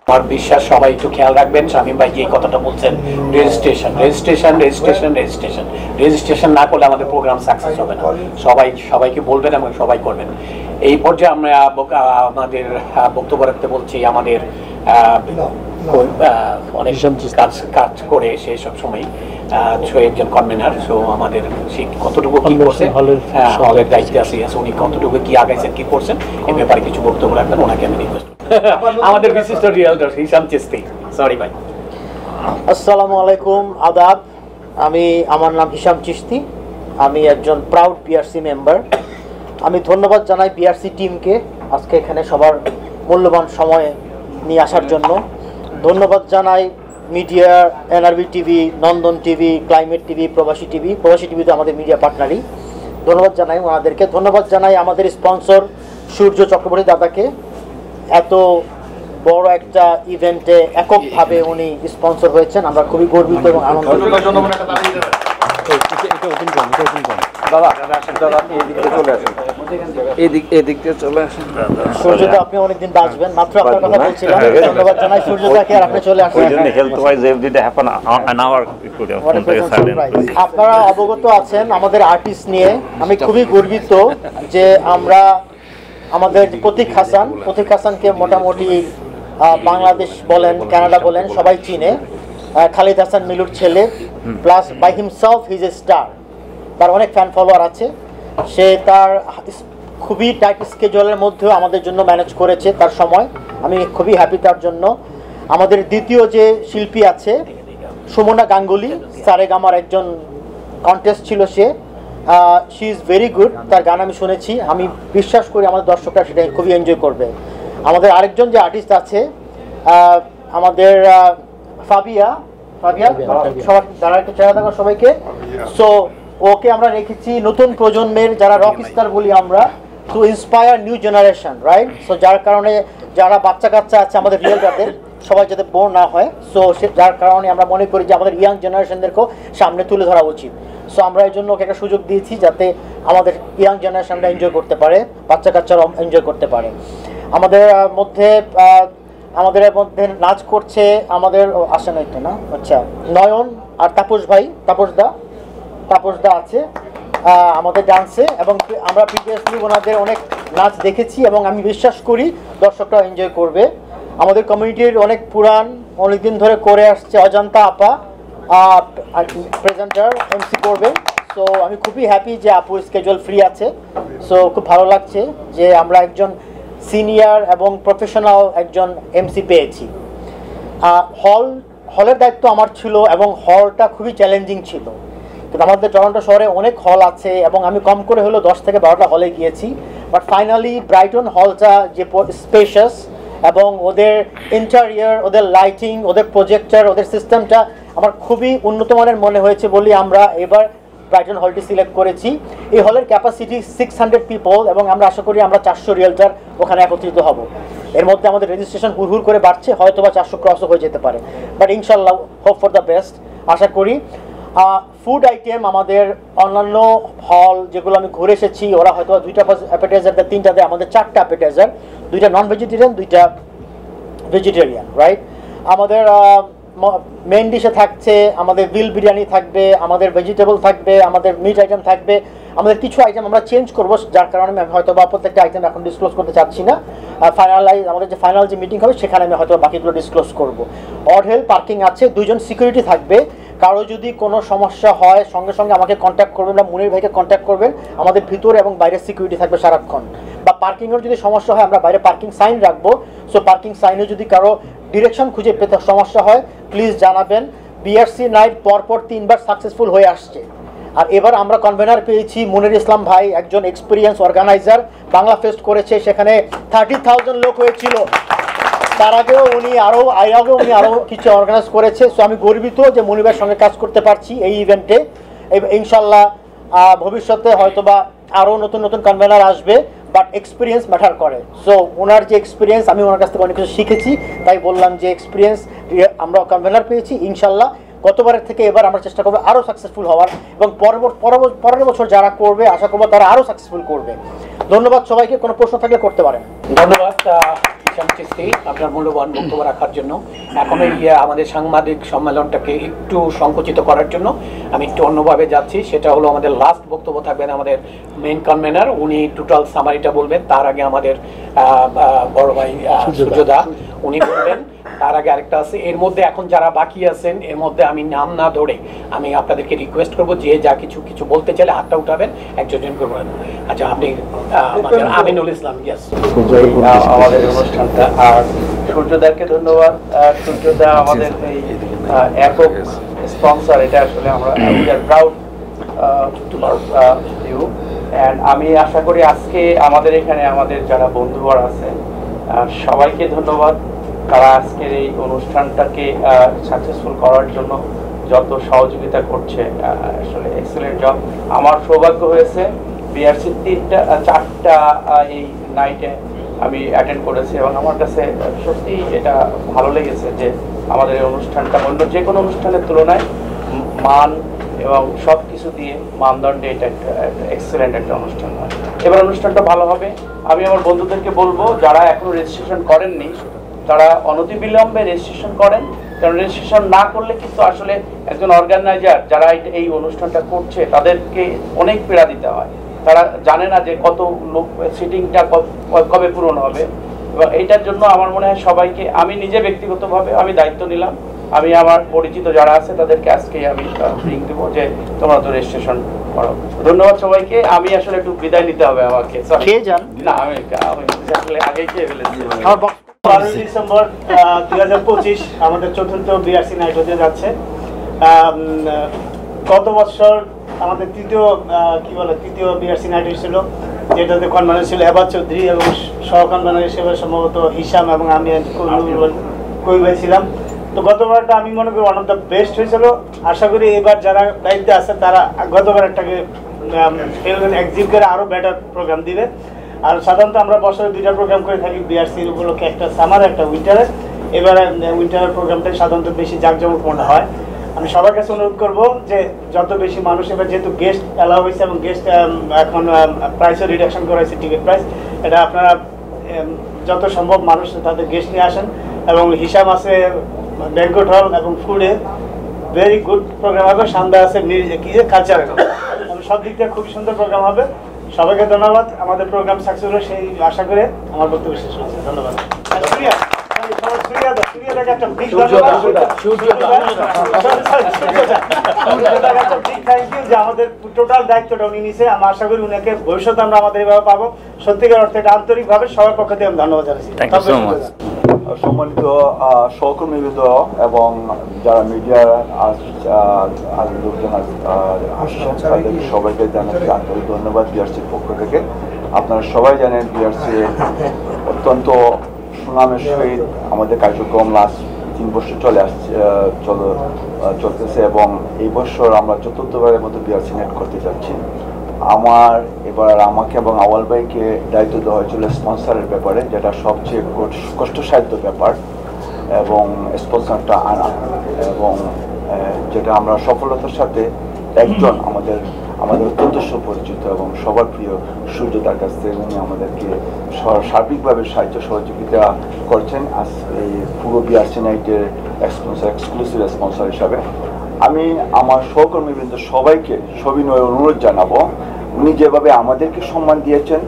Speaker 2: আমার বিশ্বাস সবাই একটু খেয়াল রাখবেন। শামীম ভাই যে কথাটা বলছেন, রেজিস্ট্রেশন না করলে আমাদের প্রোগ্রাম সাকসেস হবে না। সবাইকে বলবেন এবং সবাই করবেন। এই পর্যায়ে আমরা আমাদের বক্তব্য রাখতে বলছি আমাদের অনেক কাজ করে সে সব সময় একজন কনভেনার। সো আমাদের সে কতটুকু কি করছেন, হলের দায়িত্বে আছে, উনি কতটুকু কি আগাইছেন, কি করছেন, এই ব্যাপারে কিছু বক্তব্য রাখবেন, ওনাকে আমি রিকোয়েস্ট আমাদের বিশিষ্ট রিয়েলটর হিশাম চিশতি। সরি ভাই।
Speaker 9: আসসালামু আলাইকুম, আদাব। আমার নাম হিশাম চিশতি, আমি একজন প্রাউড বিআরসি মেম্বার। আমি ধন্যবাদ জানাই বিআরসি টিমকে আজকে এখানে সবার মূল্যবান সময় নিয়ে আসার জন্য। ধন্যবাদ জানাই মিডিয়া, এনআরবি টিভি, নন্দন টিভি, ক্লাইমেট টিভি, প্রবাসী টিভি তো আমাদের মিডিয়া পার্টনারই। ধন্যবাদ জানাই ওনাদেরকে। ধন্যবাদ জানাই আমাদের স্পন্সর সূর্য চক্রবর্তী দাদাকে, এত বড় একটা ইভেন্টে এককভাবে উনি স্পন্সর হয়েছেন, আমরা খুবই গর্বিত এবং আনন্দিত। সূর্যদা, আপনি অনেকদিন বাঁচবেন, মাত্র আপনার কথা বলছিলাম। ধন্যবাদ জানাই সূর্যদাকে, আর আপনি চলে আসেন। আপনারা অবগত আছেন আমাদের আর্টিস্ট নিয়ে। আমি খুবই গর্বিত যে আমরা আমাদের প্রতীক হাসানকে মোটামুটি বাংলাদেশ বলেন, কানাডা বলেন, সবাই চিনে। খালিদ হাসান মিলুর ছেলে, plus by himself he is a star. তার অনেক ফ্যান ফলোয়ার আছে। সে তার খুবই টাইট স্কেজুয়ালের মধ্যেও আমাদের জন্য ম্যানেজ করেছে তার সময়। আমি খুবই হ্যাপি তার জন্য। আমাদের দ্বিতীয় যে শিল্পী আছে সুমনা গাঙ্গুলি, সারেগামার একজন কন্টেস্ট ছিল, শি ইজ ভেরি গুড, তার গান আমি শুনেছি, আমি বিশ্বাস করি আমাদের দর্শকরা সেটা খুবই এনজয় করবে। আমাদের আরেকজন যে আর্টিস্ট আছে আমাদের ফাবিয়া সবার যারা একটু চেহারা দেখো সবাইকে, সো ওকে আমরা রেখেছি নতুন প্রজন্মের যারা রক স্টার বলি আমরা, to inspire new generation, right? So যার কারণে যারা বাচ্চা কাচ্চা আছে আমাদের রিয়েল যাদের সবাই যাতে বোর না হয়, সো যার কারণে আমরা মনে করি যে আমাদের ইয়াং জেনারেশনদেরকেও সামনে তুলে ধরা উচিত। সো আমরা এই জন্য ওকে একটা সুযোগ দিয়েছি যাতে আমাদের ইয়াং জেনারেশনরা এনজয় করতে পারে, বাচ্চা কাচ্চারা এনজয় করতে পারে। আমাদের মধ্যে নাচ করছে আমাদের আসে নাই তো না, আচ্ছা নয়ন আর তাপসদা আছে আমাদের ডান্সে, এবং আমরা প্রিভিয়াসলি ওনাদের অনেক নাচ দেখেছি এবং আমি বিশ্বাস করি দর্শকরা এনজয় করবে। আমাদের কমিউনিটির অনেক পুরান অনেকদিন ধরে করে আসছে অজন্তা আপা প্রেজেন্টার এমসি করবেন। সো আমি খুবই হ্যাপি যে আপু স্কেজুয়াল ফ্রি আছে। সো খুব ভালো লাগছে যে আমরা একজন সিনিয়র এবং প্রফেশনাল একজন এমসি পেয়েছি। হলের দায়িত্ব আমার ছিল এবং হলটা খুবই চ্যালেঞ্জিং ছিল, কিন্তু আমাদের টরন্টো শহরে অনেক হল আছে এবং আমি কম করে হলেও 10 থেকে 12টা হলে গিয়েছি, বাট ফাইনালি ব্রাইটন হলটা যে স্পেশাস এবং ওদের ইন্টেরিয়র, ওদের লাইটিং, ওদের প্রজেক্টর, ওদের সিস্টেমটা আমার খুবই উন্নত মানের মনে হয়েছে বলে আমরা এবার ব্রাইটন হলটি সিলেক্ট করেছি। এই হলের ক্যাপাসিটি 600 পিপল এবং আমরা আশা করি আমরা 400 রিয়েলটার ওখানে একত্রিত হব। এর মধ্যে আমাদের রেজিস্ট্রেশন হুড় করে বাড়ছে, হয়তো বা 400 ক্রসও হয়ে যেতে পারে, বাট ইনশাল্লাহ হোপ ফর দ্য বেস্ট আশা করি। ফুড আইটেম আমাদের অন্যান্য হল যেগুলো আমি ঘুরে এসেছি ওরা হয়তো 2টা অ্যাপেটাইজার দেয়, 3টা দেয়, আমাদের 4টা অ্যাপেটাইজার, 2টা নন ভেজিটেরিয়ান, 2টা ভেজিটেরিয়ান, রাইট? আমাদের মেন ডিশে থাকছে আমাদের বিল বিরিয়ানি থাকবে, আমাদের ভেজিটেবল থাকবে, আমাদের মিট আইটেম থাকবে, আমাদের কিছু আইটেম আমরা চেঞ্জ করবো, যার কারণে আমি হয়তো বা প্রত্যেকটা আইটেম এখন ডিসক্লোজ করতে চাচ্ছি না। আমাদের যে ফাইনাল যে মিটিং হবে সেখানে আমি হয়তো বাকিগুলো ডিসক্লোজ করবো। অডহেল পার্কিং আছে, 2জন সিকিউরিটি থাকবে, কারো যদি কোনো সমস্যা হয় সঙ্গে সঙ্গে আমাকে কন্ট্যাক্ট করবেন বা মুনির ভাইকে কন্ট্যাক্ট করবেন, আমাদের ভিতরে এবং বাইরে সিকিউরিটি থাকবে সারাক্ষণ। বা পার্কিংয়ের যদি সমস্যা হয় আমরা বাইরে পার্কিং সাইন রাখবো, সো পার্কিং সাইনে যদি কারো ডিরেকশন খুঁজে পেতে সমস্যা হয় প্লিজ জানাবেন। বিআরসি নাইট পরপর 3বার সাকসেসফুল হয়ে আসছে, আর এবার আমরা কনভেনার পেয়েছি মুনির ইসলাম ভাই, একজন এক্সপিরিয়েন্স অর্গানাইজার, বাংলা ফেস্ট করেছে, সেখানে 30,000 লোক হয়েছিল। তার আগেও উনি আরও কিছু অর্গানাইজ করেছে। সো আমি গর্বিত যে মুনিবের সঙ্গে কাজ করতে পারছি এই ইভেন্টে। ইনশাল্লাহ ভবিষ্যতে হয়তোবা আরও নতুন নতুন কনভেনার আসবে, বাট এক্সপিরিয়েন্স ম্যাটার করে। সো ওনার যে এক্সপিরিয়েন্স, আমি ওনার কাছ থেকে অনেক কিছু শিখেছি, তাই বললাম যে এক্সপিরিয়েন্স আমরা কনভেনার পেয়েছি। ইনশাল্লাহ গতবারের থেকে এবার আমরা চেষ্টা করবো আরও সাকসেসফুল হওয়ার, এবং পরের বছর যারা করবে আশা করবো তারা আরও সাকসেসফুল করবে। ধন্যবাদ সবাইকে, কোনো প্রশ্ন থাকলে করতে পারেন।
Speaker 2: ধন্যবাদ আপনার মূল্যবান বক্তব্য রাখার জন্য। এখন এই আমাদের সাংবাদিক সম্মেলনটাকে একটু সংকুচিত করার জন্য আমি একটু অন্যভাবে যাচ্ছি। সেটা হলো আমাদের লাস্ট বক্তব্য থাকবেন আমাদের মেইন কনভেনার, উনি টোটাল সামারিটা বলবেন। তার আগে আমাদের বড় ভাই সূর্যদা উনি বলবেন। তার আগে আরেকটা আছে, এর মধ্যে এখন যারা বাকি আছেন এর মধ্যে আমি নাম না ধরে আমি আপনাদেরকে রিকোয়েস্ট করবো যে যা কিছু বলতে চাইলে হাতটা উঠাবেন, একজন করবেন। আচ্ছা, আপনি আমাদের আমিনুল ইসলাম। ইয়েস,
Speaker 10: আমাদের অনুষ্ঠানটা, আর সূর্যদাকে ধন্যবাদ। সূর্যদা আমাদের এই একক স্পন্সর, এটা আসলে আমরা প্রাউড ইউ। অ্যান্ড আমি আশা করি আজকে আমাদের এখানে আমাদের যারা বন্ধুরা আছে সবাইকে ধন্যবাদ, তারা আজকের এই অনুষ্ঠানটাকে সাকসেসফুল করার জন্য যত সহযোগিতা করছে, আসলে এক্সেলেন্ট জব। আমার সৌভাগ্য হয়েছে বিআরসির 4টা এই নাইটে আমি অ্যাটেন্ড করেছি এবং আমার কাছে সত্যি এটা ভালো লেগেছে যে আমাদের এই অনুষ্ঠানটা অন্য যে কোনো অনুষ্ঠানের তুলনায় মান এবং সব কিছু দিয়ে মানদণ্ডে এটা একটা এক্সেলেন্ট একটা অনুষ্ঠান হয়। এবার অনুষ্ঠানটা ভালো হবে। আমি আমার বন্ধুদেরকে বলবো যারা এখনো রেজিস্ট্রেশন করেননি তারা অনতিবিলম্বে রেজিস্ট্রেশন করেন, কারণ রেজিস্ট্রেশন না করলে কিন্তু আসলে একজন অর্গানাইজার যারা এই অনুষ্ঠানটা করছে তাদেরকে অনেক পীড়া দিতে হয়। তারা জানে না যে কত লোক সিটিংটা কবে পূরণ হবে, এবং এইটার জন্য আমার মনে হয় সবাইকে, আমি নিজে ব্যক্তিগতভাবে আমি দায়িত্ব নিলাম, আমি আমার পরিচিত যারা আছে তাদেরকে আজকে আমি লিঙ্ক দেবো যে তোমরা তো রেজিস্ট্রেশন করো। ধন্যবাদ সবাইকে। আমি আসলে একটু বিদায় নিতে হবে আমাকে। না, আমি আসলে আগেই খেয়ে ফেলেছি।
Speaker 11: 12 ডিসেম্বর 2025 আমাদের 4th বিআরসি নাইট হতে যাচ্ছে। গত বছর আমাদের তৃতীয় বিআরসি নাইট ছিল, যেটাতে কনভেনার ছিল এবার চৌধুরী এবং সহ কনভেনার হিসেবে সম্ভবত হিসাম এবং আমি কই ভাই ছিলাম। তো গতবারটা আমি মনে করি ওয়ান অফ দ্য বেস্ট হয়েছিল। আশা করি এবার যারা দায়িত্বে আছে তারা গতবারটাকে এক্সিট করে আরও বেটার প্রোগ্রাম দিবে। আর সাধারণত আমরা বছরে 2টা প্রোগ্রাম করে থাকি বিআরসির উপলক্ষে, একটা সামার একটা উইন্টারে। এবারে উইন্টারের প্রোগ্রামটাই সাধারণত বেশি জাঁকজমকপূর্ণ হয়। আমি সবার কাছে অনুরোধ করব যে যত বেশি মানুষ, এবার যেহেতু গেস্ট অ্যালাউ হয়েছে এবং গেস্ট এখন প্রাইসও রিডাকশন করা হয়েছে, টিকিট প্রাইস, এটা আপনারা যত সম্ভব মানুষ তাদের গেস্ট নিয়ে আসেন। এবং হিসাব আছে ব্যাংকট হল এবং ফুডে ভেরি গুড প্রোগ্রাম হবে। সান্দা আছে কালচারাল, সব দিক থেকে খুবই সুন্দর প্রোগ্রাম হবে। সবাইকে ধন্যবাদ। আমাদের প্রোগ্রাম সাকসেস হলো সেই আশা করে আমার বক্তব্য শেষ হয়েছে। ধন্যবাদ। আমাদের টোটাল দায়িত্বটা উনি নিছে। আমি আশা করি উনাকে ভবিষ্যতে আমরা আমাদের এভাবে পাবো। সত্যিকার অর্থে এটা আন্তরিকভাবে সবার পক্ষ থেকে আমি ধন্যবাদ জানাচ্ছি।
Speaker 12: সম্মানিত সহকর্মীবৃন্দ এবং যারা মিডিয়ার লোকজন আসছেন তাদের সবাইকে জানাচ্ছি আন্তরিক ধন্যবাদ বিআরসির পক্ষ থেকে। আপনারা সবাই জানেন বিআরসি অত্যন্ত সুনামের সহিত আমাদের কার্যক্রম লাস্ট 3 বছর চলতেছে এবং এই বছর আমরা 4র্থবারের মতো বিআরসি নেট করতে যাচ্ছি। এবার আমাকে এবং আওয়াল ভাইকে দায়িত্ব দেওয়া হয়েছিল স্পন্সরের ব্যাপারে, যেটা সবচেয়ে কষ্টসাধ্য ব্যাপার, এবং স্পন্সরটা আনা, এবং যেটা আমরা সফলতার সাথে একজন আমাদের অত্যন্ত সুপরিচিত এবং সবার প্রিয় সূর্যদার কাছ থেকে উনি আমাদেরকে সার্বিকভাবে সাহায্য সহযোগিতা করছেন এই পুরো বিআরসি নাইটের এক্সক্লুসিভ স্পন্সর হিসাবে। আমি আমার সহকর্মীবৃন্দ সবাইকে সবিনয় অনুরোধ জানাবো, উনি যেভাবে আমাদেরকে সম্মান দিয়েছেন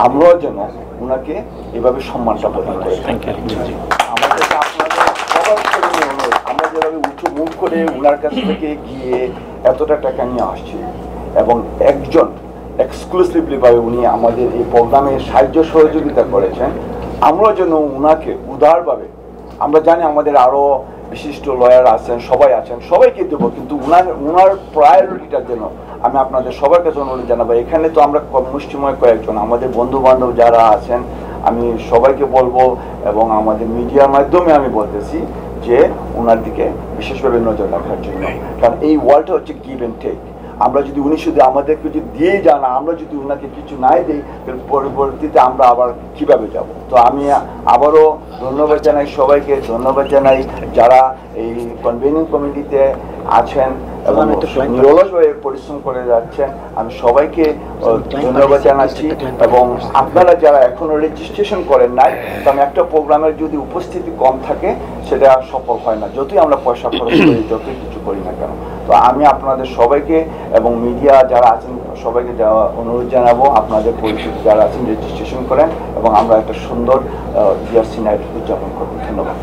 Speaker 12: আমরাও যেন উনাকে এভাবে সম্মানটা প্রদান করি। আমাদেরকে আপনাদের সবার সবিনয় অনুরোধ, আমরা যেভাবে উঁচু মুখ করে উনার কাছ থেকে গিয়ে এতটা টাকা নিয়ে আসছি এবং একজন এক্সক্লুসিভলি ভাবে উনি আমাদের এই প্রোগ্রামে সাহায্য সহযোগিতা করেছেন, আমরা যেন উনাকে উদারভাবে, আমরা জানি আমাদের আরো বিশিষ্ট লয়ার আছেন, সবাই আছেন, সবাইকে দেবো, কিন্তু উনার প্রায়োরিটিটার জন্য আমি আপনাদের সবার কাছে অনুরোধ জানাবো। এখানে তো আমরা মুষ্টিময় কয়েকজন, আমাদের বন্ধু বান্ধব যারা আছেন, আমি সবাইকে বলবো এবং আমাদের মিডিয়ার মাধ্যমে আমি বলতেছি যে ওনার দিকে বিশেষভাবে নজর রাখার জন্য। কারণ এই ওয়ার্ল্ডটা হচ্ছে গিভ অ্যান্ড টেক। আমরা যদি উনি শুধু আমাদেরকে যদি দিয়ে যান, আমরা যদি ওনাকে কিছু নাই দিই, পরবর্তীতে আমরা আবার কিভাবে যাব। তো আমি আবারও ধন্যবাদ জানাই সবাইকে, ধন্যবাদ জানাই যারা এই কনভেনিং কমিটিতে আছেন এবং নিরলসভাবে পরিশ্রম করে যাচ্ছেন, আমি সবাইকে ধন্যবাদ জানাচ্ছি। এবং আপনারা যারা এখনো রেজিস্ট্রেশন করেন নাই, কারণ একটা প্রোগ্রামের যদি উপস্থিতি কম থাকে সেটা সফল হয় না, যতই আমরা পয়সা খরচ করি, যতই কিছু করি না কেন। তো আমি আপনাদের সবাইকে এবং মিডিয়া যারা আছেন সবাইকে অনুরোধ জানাবো, আপনাদের পরিচিত যারা আছেন রেজিস্ট্রেশন করেন এবং আমরা একটা সুন্দর বিআরসি নাইট উদযাপন করব। ধন্যবাদ।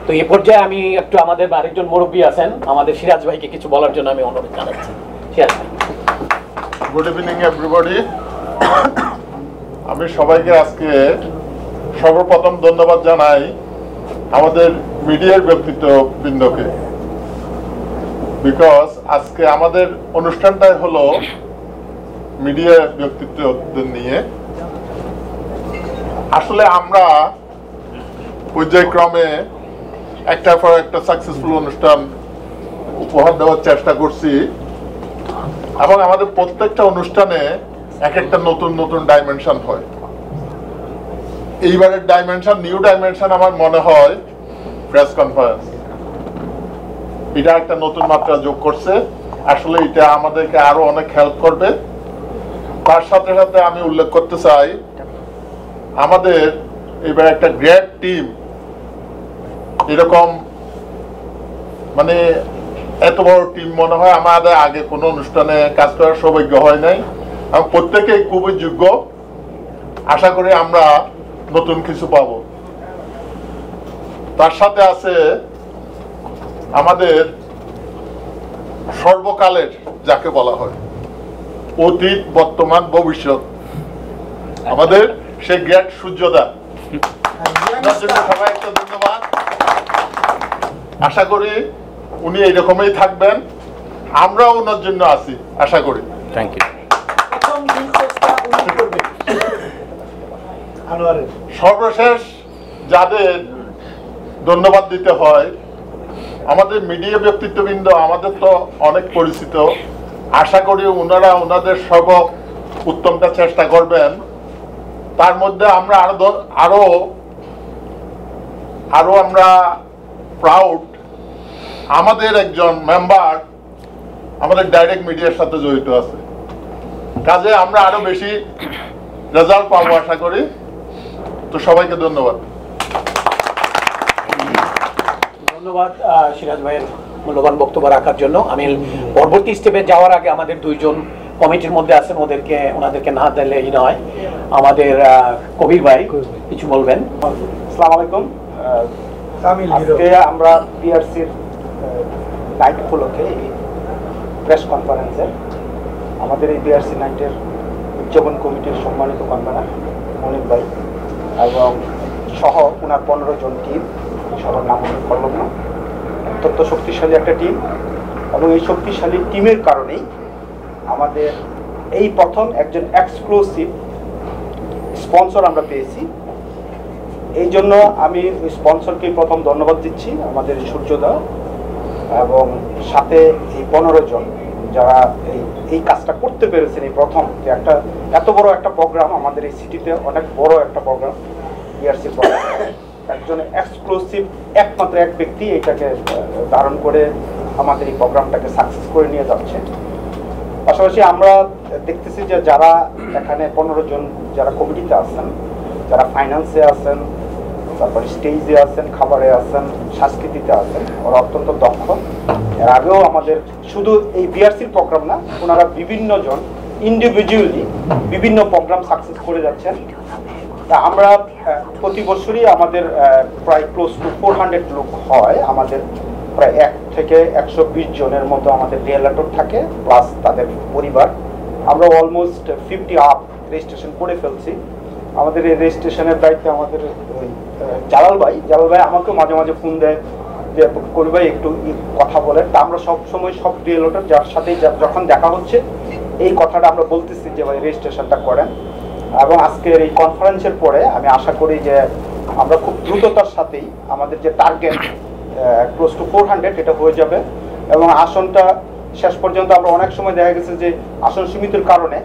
Speaker 2: তো এই পর্যায়ে আমি একটু আমাদের আরেকজন মুরব্বী আছেন, আমাদের সিরাজ ভাইকে কিছু বলার জন্য আমি অনুরোধ জানাচ্ছি। সিরাজ ভাই।
Speaker 13: Good evening everybody. আমি সবাইকে আজকে সর্বপ্রথম ধন্যবাদ জানাই আমাদের মিডিয়ার ব্যক্তিত্ববৃন্দকে, বিকজ আজকে আমাদের অনুষ্ঠানটাই হলো মিডিয়া ব্যক্তিত্বদের নিয়ে। আসলে আমরা পর্যায়ক্রমে একটার পর একটা সাকসেসফুল অনুষ্ঠান উপহার দেওয়ার চেষ্টা করছি এবং আমাদের প্রত্যেকটা অনুষ্ঠানে এক একটা নতুন নতুন ডাইমেনশন হয়। এইবারের ডাইমেনশন, নিউ ডাইমেনশন আমার মনে হয় প্রেস কনফারেন্স, এটা একটা নতুন মাত্রা যোগ করছে। আসলে এটা আমাদেরকে আরো অনেক হেল্প করবে। তার সাথে সাথে আমি উল্লেখ করতে চাই আমাদের এবার একটা গ্রেট টিম, এরকম মানে এত বড় টিম মনে হয় আমাদের আগে কোনো অনুষ্ঠানে কাজ করার সৌভাগ্য হয় নাই এবং প্রত্যেকেই খুবই যোগ্য। আশা করি আমরা নতুন কিছু পাবো। তার সাথে আছে আমাদের সর্বকালের যাকে বলা হয় অতীত, বর্তমান, ভবিষ্যৎ, আমাদের সেই গ্রেট সূর্যদা, সবাই একটা ধন্যবাদ। আশা করি উনি এইরকমই থাকবেন, আমরাও ওনার জন্য আছি আশা করি।
Speaker 4: Thank you.
Speaker 13: সর্বশেষ যাদের ধন্যবাদ দিতে হয়, আমাদের মিডিয়া ব্যক্তিত্ববৃন্দ আমাদের তো অনেক পরিচিত, আশা করি ওনারা ওনাদের সর্ব উত্তমটা চেষ্টা করবেন। তার মধ্যে আমরা আরো আমরা প্রাউড, আমাদের একজন মেম্বার আমাদের ডাইরেক্ট মিডিয়ার সাথে জড়িত আছে, কাজে আমরা আরো বেশি রেজাল্ট পাবো আশা করি। তো সবাইকে ধন্যবাদ।
Speaker 2: ধন্যবাদ সিরাজ ভাইয়ের মূল্যবান বক্তব্য রাখার জন্য। আমি পরবর্তী স্টেপে যাওয়ার আগে আমাদের দুইজন কমিটির মধ্যে আছেন, ওনাদেরকে না দিলে নয়। আমাদের কবির ভাই কিছু বলবেন।
Speaker 6: আসসালামু আলাইকুম। আজকে আমরা বিআরসির নাইট উপলক্ষে প্রেস কনফারেন্সে আমাদের এই বিআরসি নাইটের উদযাপন কমিটির সম্মানিত কনভেনার মনির ভাই এবং সহ ওনার 15 জন টিম, সবার নাম উল্লেখ করলাম না, অত্যন্ত শক্তিশালী একটা টিম। এবং এই শক্তিশালী টিমের কারণেই আমাদের এই প্রথম একজন এক্সক্লুসিভ স্পন্সর আমরা পেয়েছি। এই জন্য আমি ওই স্পন্সরকে প্রথম ধন্যবাদ দিচ্ছি, আমাদের সূর্যদা, এবং সাথে এই 15 জন যারা এই কাজটা করতে পেরেছেন। এই প্রথম যে একটা এত বড় একটা প্রোগ্রাম, আমাদের এই সিটিতে অনেক বড় একটা প্রোগ্রাম, বিআরসি প্রোগ্রাম, একজন এক্সক্লুসিভ একমাত্র এক ব্যক্তি এটাকে ধারণ করে আমাদের এই প্রোগ্রামটাকে সাকসেস করে নিয়ে যাচ্ছে। পাশাপাশি আমরা দেখতেছি যে যারা এখানে 15 জন যারা কমিটিতে আছেন, যারা ফাইন্যান্সে আছেন, তারপরে স্টেজে আছেন, খাবারে আছেন, সংস্কৃতিতে আছেন, ওরা অত্যন্ত দক্ষ। এর আগেও আমাদের শুধু এই বিআরসির প্রোগ্রাম না, ওনারা বিভিন্ন জন ইন্ডিভিজুয়ালি বিভিন্ন প্রোগ্রাম সাকসেস করে যাচ্ছেন। তা আমরা প্রতি বছরই আমাদের প্রায় ক্লোজ টু 400 লোক হয়, আমাদের প্রায় 1 থেকে 120 জনের মতো আমাদের রিয়েলাটর থাকে, প্লাস তাদের পরিবার। আমরা অলমোস্ট 50 আপ রেজিস্ট্রেশন করে ফেলছি। আমাদের এই রেজিস্ট্রেশনের দায়িত্বে আমাদের জালাল ভাই আমাকেও মাঝে মাঝে ফোন দেয় যে কবি ভাই একটু কথা বলেন। তা আমরা সব সময় সব রিয়েলাটর যার সাথে যখন দেখা হচ্ছে এই কথাটা আমরা বলতেছি যে ভাই রেজিস্ট্রেশনটা করেন। এবং আজকের এই কনফারেন্সের পরে আমি আশা করি যে আমরা খুব দ্রুততার সাথেই আমাদের যে টার্গেট ক্লোজ টু 400 এটা হয়ে যাবে। এবং আসনটা শেষ পর্যন্ত আমরা অনেক সময় দেখা গেছে যে আসন সীমিতের কারণে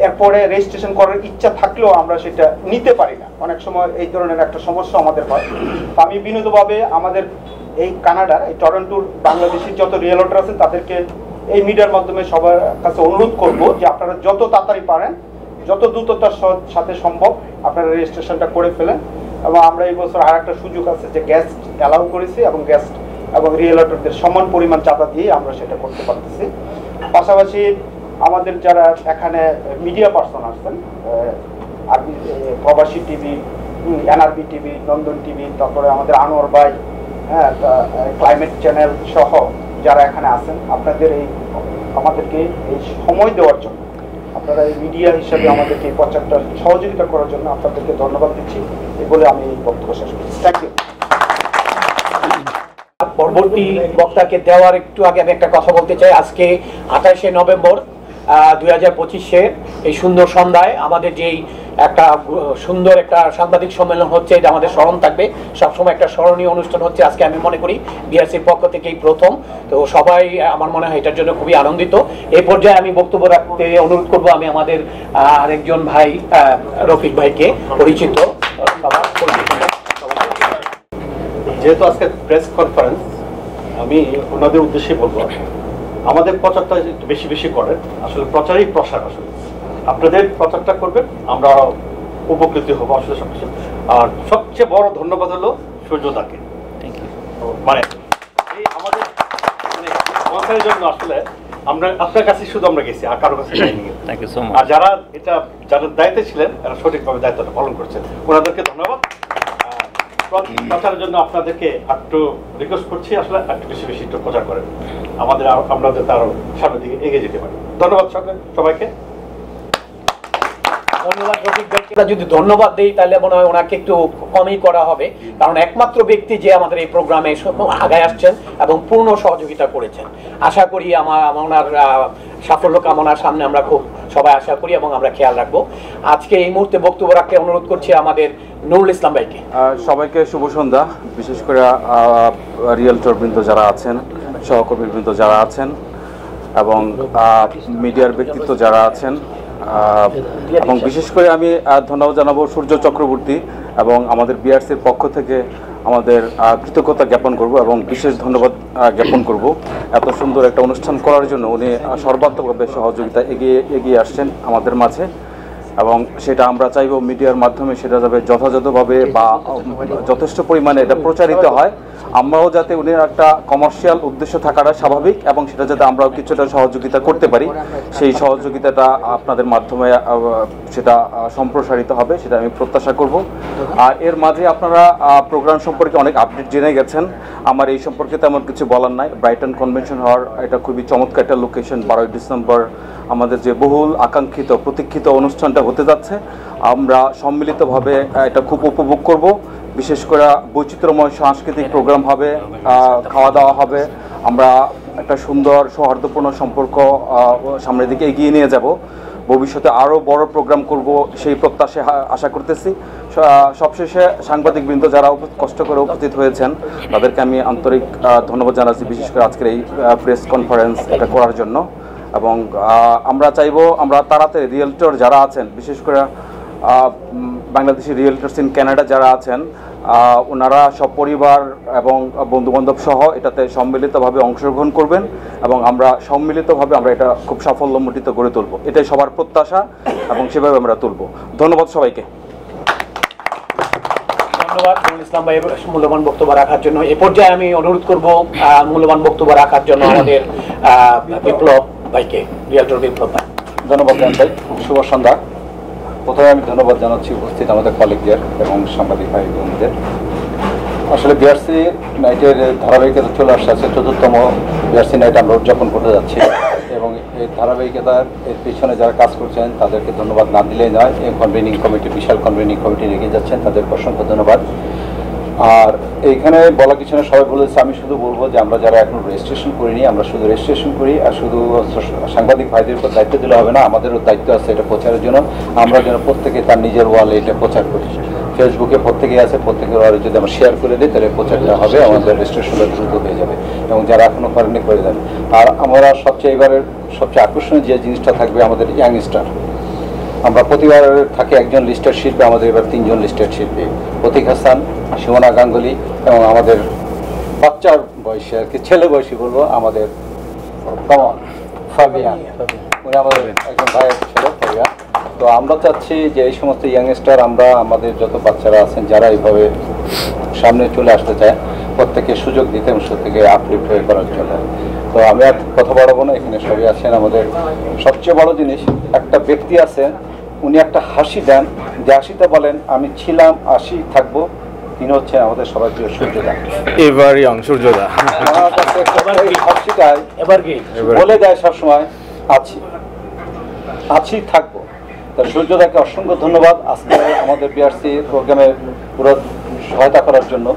Speaker 6: এরপরে রেজিস্ট্রেশন করার ইচ্ছা থাকলেও আমরা সেটা নিতে পারি না, অনেক সময় এই ধরনের একটা সমস্যা আমাদের হয়। তো আমি বিনীতভাবে আমাদের এই কানাডার এই টরন্টোর বাংলাদেশের যত রিয়েলটর আছে তাদেরকে এই মিডিয়ার মাধ্যমে সবার কাছে অনুরোধ করব যে আপনারা যত তাড়াতাড়ি পারেন, যত দ্রুততার সাথে সম্ভব আপনারা রেজিস্ট্রেশনটা করে ফেলেন। এবং আমরা এই বছর আর একটা সুযোগ আছে যে গেস্ট অ্যালাউ করেছি, এবং গেস্ট এবং রিয়েলটরদের সমান পরিমাণ চাঁদা দিয়ে আমরা সেটা করতে পারতেছি। পাশাপাশি আমাদের যারা এখানে মিডিয়া পার্সন আছেন, প্রবাসী টিভি, এনআরবি টিভি, নন্দন টিভি, তারপরে আমাদের আনোয়ার ভাই, হ্যাঁ, ক্লাইমেট চ্যানেল সহ যারা এখানে আছেন, আপনাদের আমাদেরকে এই সময় দেওয়ার জন্য, আপনারা এই মিডিয়া হিসাবে আমাদেরকে এই প্রচারটা সহযোগিতা করার জন্য আপনাদেরকে ধন্যবাদ দিচ্ছি। এই বলে আমি বক্তব্য শেষ করছি। Thank you.
Speaker 2: পরবর্তী বক্তাকে দেওয়ার একটু আগে আমি একটা কথা বলতে চাই। আজকে 28শে নভেম্বর 2025-এর এই সুন্দর সন্ধ্যায় আমাদের যেই একটা সুন্দর একটা সাংবাদিক সম্মেলন হচ্ছে, এটা আমাদের স্মরণ থাকবে সবসময়, একটা স্মরণীয় অনুষ্ঠান হচ্ছে। আজকে আমি মনে করি বিআরসির পক্ষ থেকেই প্রথম, তো সবাই আমার মনে হয় এটার জন্য খুবই আনন্দিত। এই পর্যায়ে আমি বক্তব্য রাখতে অনুরোধ করব আমি আমাদের আরেকজন ভাই রফিক ভাইকে, পরিচিত সবার পরিচিত।
Speaker 14: যেহেতু আজকে প্রেস কনফারেন্স, আমি ওনাদের উদ্দেশ্যে বলবো আমাদের প্রচারটা একটু বেশি বেশি করেন। আসলে প্রচারই প্রসার, আসলে আপনাদের প্রচারটা করবেন, আমরা উপকৃত হবো আসলে সবকিছু। আর সবচেয়ে বড় ধন্যবাদ হলো সূর্যদাকে, মানে এই আমাদের স্পন্সরের জন্য আসলে আমরা আপনার কাছে শুধু আমরা গেছি, আর কারো কাছে যাইনি। আর যারা যারা দায়িত্বে ছিলেন তারা সঠিকভাবে দায়িত্বটা পালন করছেন, ওনাদেরকে ধন্যবাদ। প্রচারের জন্য আপনাদেরকে একটু রিকোয়েস্ট করছি, আসলে একটু বেশি বেশি একটু প্রচার করেন, আমরা যাতে আরো সামনের দিকে এগিয়ে যেতে পারি। ধন্যবাদ সবাইকে।
Speaker 2: ধন্যবাদ রফিক ভাইকে। যদি ধন্যবাদ দেই তাহলে মনে হয় ওনাকে একটু কমই করা হবে, কারণ একমাত্র ব্যক্তি যে আমাদের এই প্রোগ্রামে আগায় আসছেন এবং পূর্ণ সহযোগিতা করেছেন। আশা করি ওনার সাফল্য কামনার সামনে আমরা খুব সবাই আশা করি এবং আমরা খেয়াল রাখবো। আজকে এই মুহূর্তে বক্তব্য রাখতে অনুরোধ করছি আমাদের নুরুল ইসলাম ভাইকে।
Speaker 15: সবাইকে শুভ সন্ধ্যা। বিশেষ করে রিয়েলটরবৃন্দ যারা আছেন, সহকর্মীবৃন্দ যারা আছেন এবং মিডিয়ার ব্যক্তিত্ব যারা আছেন, এবং বিশেষ করে আমি ধন্যবাদ জানাবো সূর্য চক্রবর্তী এবং আমাদের বিআরসির পক্ষ থেকে আমাদের কৃতজ্ঞতা জ্ঞাপন করব এবং বিশেষ ধন্যবাদ জ্ঞাপন করব এত সুন্দর একটা অনুষ্ঠান করার জন্য। উনি সর্বাত্মকভাবে সহযোগিতা এগিয়ে আসছেন আমাদের মাঝে, এবং সেটা আমরা চাইব মিডিয়ার মাধ্যমে সেটা যাবে যথাযথভাবে বা যথেষ্ট পরিমাণে এটা প্রচারিত হয়। আমরাও যাতে উনি একটা কমার্শিয়াল উদ্দেশ্য থাকাটা স্বাভাবিক, এবং সেটা যাতে আমরাও কিছুটা সহযোগিতা করতে পারি, সেই সহযোগিতাটা আপনাদের মাধ্যমে সেটা সম্প্রসারিত হবে, সেটা আমি প্রত্যাশা করব। আর এর মাঝে আপনারা প্রোগ্রাম সম্পর্কে অনেক আপডেট জেনে গেছেন। আমার এই সম্পর্কে তেমন কিছু বলার নাই। ব্রাইটন কনভেনশন হল এটা খুবই চমৎকার একটা লোকেশন। 12ই ডিসেম্বর আমাদের যে বহুল আকাঙ্ক্ষিত প্রতীক্ষিত অনুষ্ঠানটা হতে যাচ্ছে, আমরা সম্মিলিতভাবে এটা খুব উপভোগ করব। বিশেষ করে বৈচিত্র্যময় সাংস্কৃতিক প্রোগ্রাম হবে, খাওয়া দাওয়া হবে। আমরা একটা সুন্দর সৌহার্দ্যপূর্ণ সম্পর্ক সামনের দিকে এগিয়ে নিয়ে যাব। ভবিষ্যতে আরও বড় প্রোগ্রাম করব সেই প্রত্যাশা আশা করতেছি। সবশেষে সাংবাদিকবৃন্দ যারা কষ্ট করে উপস্থিত হয়েছেন তাদেরকে আমি আন্তরিক ধন্যবাদ জানাচ্ছি, বিশেষ করে আজকের এই প্রেস কনফারেন্স এটা করার জন্য। এবং আমরা চাইবো আমরা তাড়াতাড়ি রিয়েলটর যারা আছেন, বিশেষ করে বাংলাদেশি রিয়েলটরস ইন কানাডা যারা আছেন, ওনারা সপরিবার এবং বন্ধুবান্ধব সহ এটাতে সম্মিলিতভাবে অংশগ্রহণ করবেন এবং আমরা সম্মিলিতভাবে আমরা এটা খুব সাফল্যমণ্ডিত গড়ে তুলব। এটাই সবার প্রত্যাশা এবং সেভাবে আমরা তুলব। ধন্যবাদ সবাইকে।
Speaker 2: ধন্যবাদ নুরুল ইসলাম ভাই মূল্যবান বক্তব্য রাখার জন্য। এ পর্যায়ে আমি অনুরোধ করব মূল্যবান বক্তব্য রাখার জন্য আমাদের বিপ্লব ভাইকে, রিয়েলটর বিপ্লব ভাই।
Speaker 16: ধন্যবাদ ভাই, শুভ সন্ধ্যা। প্রথমে আমি ধন্যবাদ জানাচ্ছি উপস্থিত আমাদের কলিগদের এবং সাংবাদিক ভাই বোনদের। আসলে বিআরসি নাইটের ধারাবাহিকতা চলে আসছে, ৪র্থতম বিআরসি নাইট আমরা উদযাপন করতে যাচ্ছি এবং এই ধারাবাহিকতার এর পিছনে যারা কাজ করছেন তাদেরকে ধন্যবাদ না দিলেই নয়। এই কনভেনিং কমিটি, বিশাল কনভেনিং কমিটি এগিয়ে যাচ্ছেন, তাদেরকে অসংখ্য ধন্যবাদ। আর এইখানে বলা কিছু না, সবাই বলেছে, আমি শুধু বলবো যে আমরা যারা এখন রেজিস্ট্রেশন করিনি, আমরা শুধু রেজিস্ট্রেশন করি। আর শুধু সাংবাদিক ভাইদের উপর দায়িত্ব দিলে হবে না, আমাদেরও দায়িত্ব আছে এটা প্রচারের জন্য। আমরা যেন প্রত্যেকে তার নিজের ওয়ালে এটা প্রচার করি। ফেসবুকে প্রত্যেকে আছে, প্রত্যেকের ওয়ালে যদি আমরা শেয়ার করে দিই তাহলে প্রচারটা হবে, আমাদের রেজিস্ট্রেশনটা দ্রুত হয়ে যাবে এবং যারা এখনও করেনি করে দেন। আর আমরা এবারের সবচেয়ে আকর্ষণীয় যে জিনিসটা থাকবে আমাদের ইয়াংস্টার। আমরা প্রতিবার থাকে একজন লিস্টেড শিল্পী, আমাদের এবার 3 জন লিস্টেড শিল্পী, প্রতীক হাসান, সুমনা গাঙ্গুলি এবং আমাদের বাচ্চার বয়সী আর কি, ছেলে বয়সী বলবো, আমাদের কমন ফাবিয়ান, উনি আমাদের একজন ভাইয়ের ছেলে ফাবিয়ান। তো আমরা চাচ্ছি যে এই সমস্ত ইয়াংস্টার, আমরা আমাদের যত বাচ্চারা আছেন যারা এইভাবে সামনে চলে আসতে চায়, প্রত্যেকে সুযোগ দিতে এবং প্রত্যেকে আপলিফ্ট হয়ে করার জন্য। তো আমি আর কথা বাড়াবো না, এখানে সবাই আছেন। আমাদের সবচেয়ে বড় জিনিস, একটা ব্যক্তি আছেন, উনি একটা হাসি দেন, যে হাসিটা বলেন আমি ছিলাম, আসি, থাকবো। তিনি হচ্ছেন আমাদের সবার প্রিয় সূর্যদা।
Speaker 15: এবার ইয়ং সূর্যদা
Speaker 16: হাসিটাই এবার কি বলে দেয় সবসময়, আছি, আছি, থাকবো। তা সূর্যদাকে অসংখ্য ধন্যবাদ আজকে আমাদের বিআরসি প্রোগ্রামে পুরো সহায়তা করার জন্য।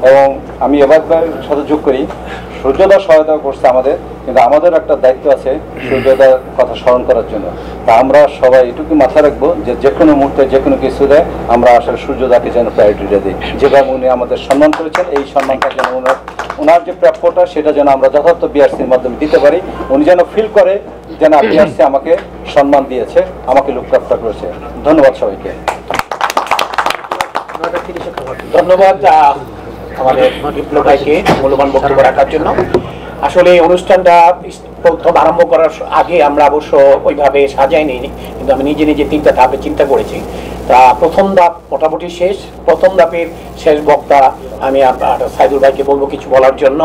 Speaker 16: এবং আমি এবার সাথে যোগ করি, সূর্যদা সহায়তা করছে আমাদের, কিন্তু আমাদের একটা দায়িত্ব আছে সূর্যদার কথা স্মরণ করার জন্য। তা আমরা সবাই এটুকু মাথায় রাখবো যে যে কোনো মুহূর্তে যে কোনো কিছু দেয় আমরা আসলে সূর্যদাকে যেন প্রায়োরিটিটা দিই। যেভাবে উনি আমাদের সম্মান করেছেন, এই সম্মানটা যেন ওনার যে প্রাপ্যটা সেটা যেন আমরা যথার্থ বিআরসির মাধ্যমে দিতে পারি। উনি যেন ফিল করে যেন বিআরসি আমাকে সম্মান দিয়েছে, আমাকে লোকপ্রাপ্তা করেছে। ধন্যবাদ সবাইকে।
Speaker 2: ধন্যবাদ আমাদের বিপ্লব ভাইকে মূল্যবান বক্তব্য রাখার জন্য। আসলে এই অনুষ্ঠানটা প্রথম আরম্ভ করার আগে আমরা অবশ্য ওইভাবে সাজাই নিইনি, কিন্তু আমি নিজে নিজে 3টা ধাপে চিন্তা করেছি। তা প্রথম ধাপ মোটামুটি শেষ। প্রথম ধাপের শেষ বক্তা আমি সাইদুল ভাইকে বলবো কিছু বলার জন্য।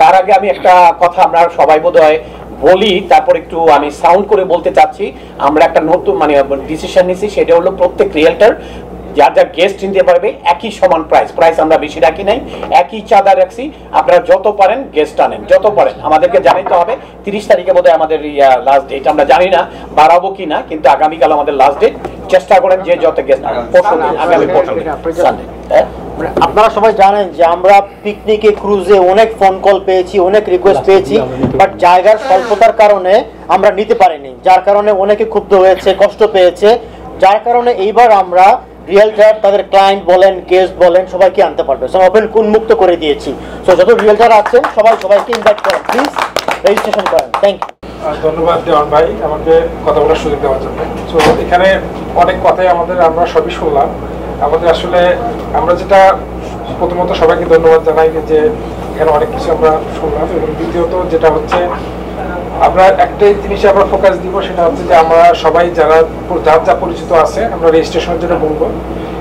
Speaker 2: তার আগে আমি একটা কথা আমরা সবাই বোধহয় বলি, তারপর একটু আমি সাউন্ড করে বলতে চাচ্ছি। আমরা একটা নতুন ডিসিশন নিছি, সেটা হলো প্রত্যেক রিয়েলটর যার যার গেস্ট নিতে পারবে একই সমান প্রাইস আমরা বেশি রাখি নাই, একই চাঁদা রাখছি। আপনারা যত পারেন গেস্ট আনেন, যত পারেন। আমাদেরকে জানাইতে হবে 30 তারিখে বোধহয় আমাদের লাস্ট ডেট, আমরা জানি না বাড়াবো কি না, কিন্তু আগামীকাল আমাদের লাস্ট ডেট। চেষ্টা করেন যে যত গেস্ট আগামী সানডে।
Speaker 9: আপনারা সবাই জানেন যে আমরা পিকনিকে ক্রুজে অনেক ফোন কল পেয়েছি, অনেক রিকোয়েস্ট পেয়েছি, বাট জায়গার স্বল্পতার কারণে আমরা নিতে পারিনি, যার কারণে অনেকে ক্ষুব্ধ হয়েছে, কষ্ট পেয়েছে, যার কারণে এইবার আমরা রিয়েলটার তাদের ক্লায়েন্ট বলেন, গেস্ট বলেন, সবাইকে আনতে পারবে, সব ওপেন উন্মুক্ত করে দিয়েছি। সো যত রিয়েলটার আছেন সবাইকে ইনভাইট করেন, প্লিজ রেজিস্ট্রেশন করেন। Thank you.
Speaker 17: ধন্যবাদ দেওয়ান ভাই আমাকে কথা বলার সুযোগ দেওয়ার জন্য। তো এখানে অনেক কথাই আমরা সবই শুনলাম। আমাদের আসলে আমরা যেটা প্রথমত সবাইকে ধন্যবাদ জানাই যে এখানে অনেক কিছু আমরা শুনলাম, এবং দ্বিতীয়ত যেটা হচ্ছে আমরা একটাই জিনিসে আমরা ফোকাস দিব, সেটা হচ্ছে যে আমরা সবাই যারা যা পরিচিত আছে আমরা রেজিস্ট্রেশনের জন্য বলবো,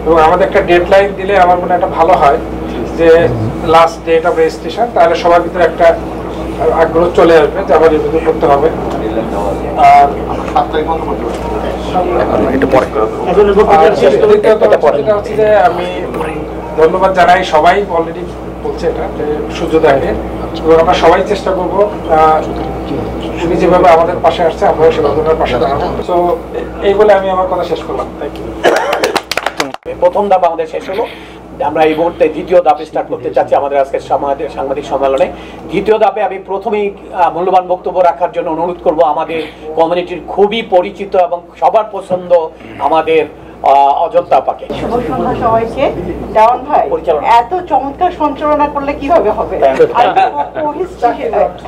Speaker 17: এবং আমাদের একটা ডেডলাইন দিলে আমার মনে একটা ভালো হয় যে লাস্ট ডেট অফ রেজিস্ট্রেশন, তাহলে সবার ভিতরে একটা আগ্রহ চলে আসবে যে আমার রিভিউ করতে হবে। আর আমি ধন্যবাদ জানাই, সবাই অলরেডি বলছে এটা যে সূর্যোদয়কে, এবং আমরা সবাই চেষ্টা করবো উনি যেভাবে আমাদের পাশে আসছে আমরাও সেভাবে ওনার পাশে দাঁড়াবো। তো এই বলে আমি আমার কথা শেষ করলাম। Thank you.
Speaker 2: প্রথম ধাপ আমাদের শেষ হলো, আমরা এই মুহূর্তে দ্বিতীয় ধাপে স্টার্ট করতে চাচ্ছি আমাদের আজকের সাংবাদিক সম্মেলনে। দ্বিতীয় ধাপে আমি প্রথমেই মূল্যবান বক্তব্য রাখার জন্য অনুরোধ করব আমাদের কমিউনিটির খুবই পরিচিত এবং সবার পছন্দ আমাদের অজন্তা আপাকে।
Speaker 3: শুভ সন্ধ্যা সবাইকে। দেওয়ান ভাই এত চমৎকার সঞ্চালনা করলে কিভাবে হবে?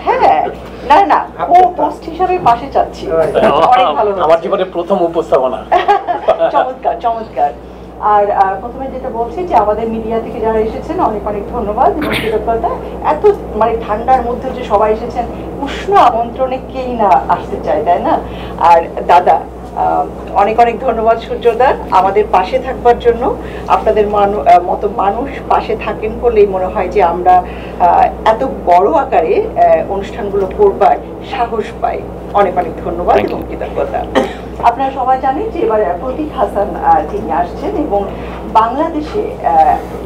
Speaker 3: হ্যাঁ না না, ও পোস্ট হিসাবে পাশে চাচ্ছি। অনেক ভালো,
Speaker 2: আমার জীবনের প্রথম উপস্থাপনা।
Speaker 3: চমৎকার চমৎকার। আর প্রথমে যেটা বলছি যে আমাদের মিডিয়া থেকে যারা এসেছেন অনেক অনেক ধন্যবাদ এবং কৃতজ্ঞতা। এত মানে ঠান্ডার মধ্যে যে সবাই এসেছেন, উষ্ণ আমন্ত্রণে কেই না আসতে চায়, তাই না? আর দাদা অনেক অনেক ধন্যবাদ সূর্যদা আমাদের পাশে থাকবার জন্য। আপনাদের মতো মানুষ পাশে থাকেন বলেই মনে হয় যে আমরা এত বড় আকারে অনুষ্ঠানগুলো করবার সাহস পাই। অনেক অনেক ধন্যবাদ এবং কৃতজ্ঞতা। আপনারা সবাই জানেন যে এবার প্রতীক হাসান তিনি আসছেন, এবং বাংলাদেশে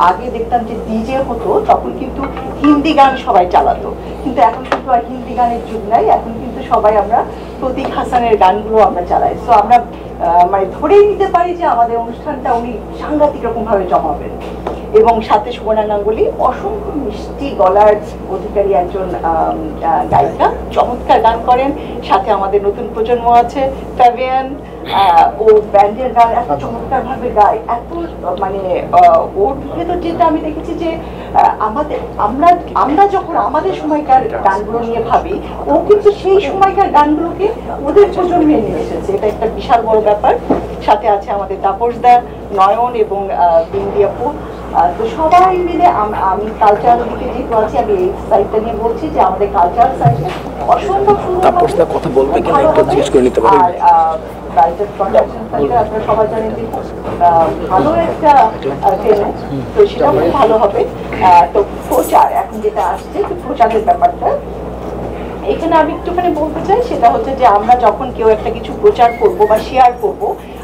Speaker 3: আগে দেখতাম যে ডিজে হতো, তখন কিন্তু হিন্দি গান সবাই চালাতো, কিন্তু এখন কিন্তু আর হিন্দি গানের যুগ নাই, এখন কিন্তু সবাই আমরা প্রতীক হাসানের গানগুলো আমরা চালাই। সো আমরা মানে ধরেই নিতে পারি যে আমাদের অনুষ্ঠানটা উনি সাংঘাতিক রকম ভাবে জমাবেন। এবং সাথে সুবর্ণা গাঙ্গুলি অসংখ্য মিষ্টি গলার অধিকারী একজন গায়িকা, চমৎকার গান করেন। সাথে আমাদের নতুন প্রজন্ম আছে, ফ্যাবিয়ান, ও ব্যান্ডের গান এত চমৎকার ভাবে গায়, এত মানে ওর ভেতর যেটা আমি দেখেছি যে আমরা যখন আমাদের সময়কার গানগুলো নিয়ে ভাবি, ও কিন্তু সেই সময়কার গানগুলোকে ওদের প্রজন্মে নিয়ে এসেছে। এটা একটা বিশাল বড় ব্যাপার। সাথে আছে আমাদের তাপসদা, নয়ন এবং বিন্দি আপু। তো সবাই মিলে আমি কালচারাল দিকে যেহেতু আছি, আমি এই সাইডটা নিয়ে বলছি যে আমাদের কালচারাল সাইডে অসম্ভব সুন্দর কথা বলবে কিনা একটু জিজ্ঞেস করে নিতে পারি। আপনারা সবাই জানেন যে ভালো একটা তো সেটা খুব ভালো হবে। তো প্রচার এখন যেটা আসছে, তো প্রচারের ব্যাপারটা এখানে আমি একটুখানি বলতে চাই, সেটা হচ্ছে যে আমরা যখন কেউ একটা কিছু প্রচার করব বা শেয়ার করব,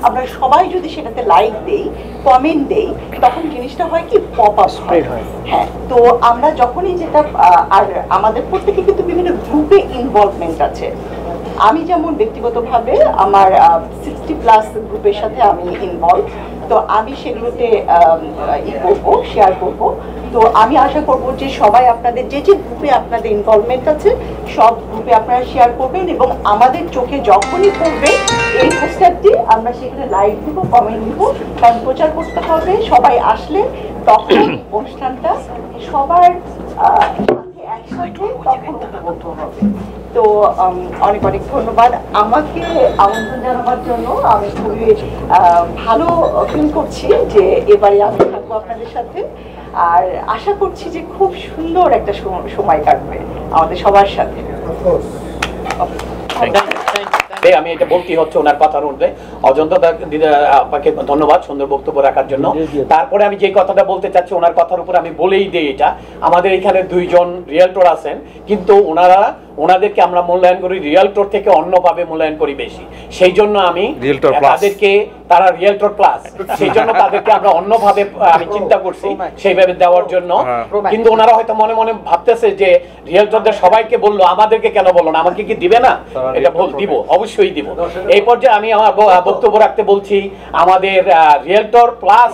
Speaker 3: আমরা সবাই যদি সেটাতে লাইক দেই, কমেন্ট দেই, তখন জিনিসটা হয় কি পপ আপ হয়। হ্যাঁ, তো আমরা যখনই যেটা আর আমাদের প্রত্যেকে কিন্তু বিভিন্ন গ্রুপে ইনভলভমেন্ট আছে। আমি যেমন ব্যক্তিগতভাবে আমার 60+ গ্রুপের সাথে আমি ইনভলভ, তো আমি সেগুলোতে করবো, শেয়ার করব। তো আমি আশা করব যে সবাই আপনাদের যে যে গ্রুপে আপনাদের ইনভলভমেন্ট আছে সব গ্রুপে আপনারা শেয়ার করবেন, এবং আমাদের চোখে যখনই পড়বে এই পোস্টারটি আমরা সেখানে লাইক দিব, কমেন্ট দিব, কারণ প্রচার করতে হবে। সবাই আসলে তখন অনুষ্ঠানটা সবার একসাথে তখন উপভোগ্য হবে। তো অনেক অনেক ধন্যবাদ আমাকে আমন্ত্রণ জানাবার জন্য। আমি খুবই ভালো ফিল করছি যে এবারে আমি থাকবো আপনাদের সাথে, আর আশা করছি যে খুব সুন্দর একটা সময় কাটবে আমাদের সবার সাথে।
Speaker 2: আমি এটা বলতেই হচ্ছে ওনার কথার মধ্যে। অজন্তা আপনাকে ধন্যবাদ সুন্দর বক্তব্য রাখার জন্য। তারপরে আমি যে কথাটা বলতে চাচ্ছি ওনার কথার উপর আমি বলেই দিই, এটা আমাদের এখানে 2জন রিয়েলটর আছেন, কিন্তু ওনারা ওনাদেরকে আমরা মূল্যায়ন করি রিয়েলটর থেকে অন্যভাবে মূল্যায়ন করি বেশি, সেই জন্য আমি তাদেরকে তারা রিয়েলটর প্লাস, সেই জন্য তাদেরকে আমরা অন্যভাবে আমি চিন্তা করছি সেইভাবে দেওয়ার জন্য। কিন্তু ওনারা হয়তো মনে মনে ভাবতেছে যে রিয়েলটরদের সবাইকে বললো, আমাদেরকে কেন বললো না, আমাকে কি দিবে না? এটা দিব, অবশ্যই দিব। এই পর্যায়ে আমি আমার বক্তব্য রাখতে বলছি আমাদের রিয়েলটর প্লাস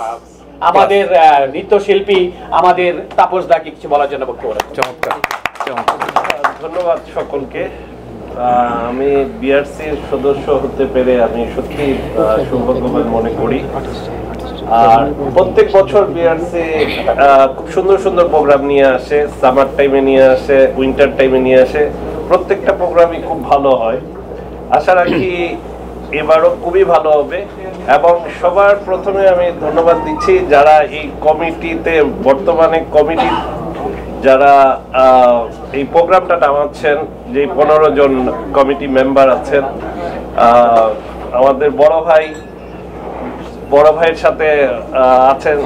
Speaker 2: আমাদের নৃত্যশিল্পী আমাদের তাপস দাকে কিছু বলার জন্য বক্তব্য রাখছি।
Speaker 18: চমৎকার। ধন্যবাদ সকলকে। আমি বিআরসির সদস্য হতে পেরে আমি সত্যি সৌভাগ্যবান মনে করি। আর প্রত্যেক বছর বিআরসি খুব সুন্দর সুন্দর প্রোগ্রাম নিয়ে আসে, সামার টাইমে নিয়ে আসে, উইন্টার টাইমে নিয়ে আসে, প্রত্যেকটা প্রোগ্রামই খুব ভালো হয়। আশা রাখি এবারও খুবই ভালো হবে। এবং সবার প্রথমে আমি ধন্যবাদ দিচ্ছি যারা এই কমিটিতে বর্তমানে কমিটি যারা এই প্রোগ্রামটা নামাচ্ছেন, যে 15 জন কমিটি মেম্বার আছেন। আমাদের বড় ভাইয়ের সাথে আছেন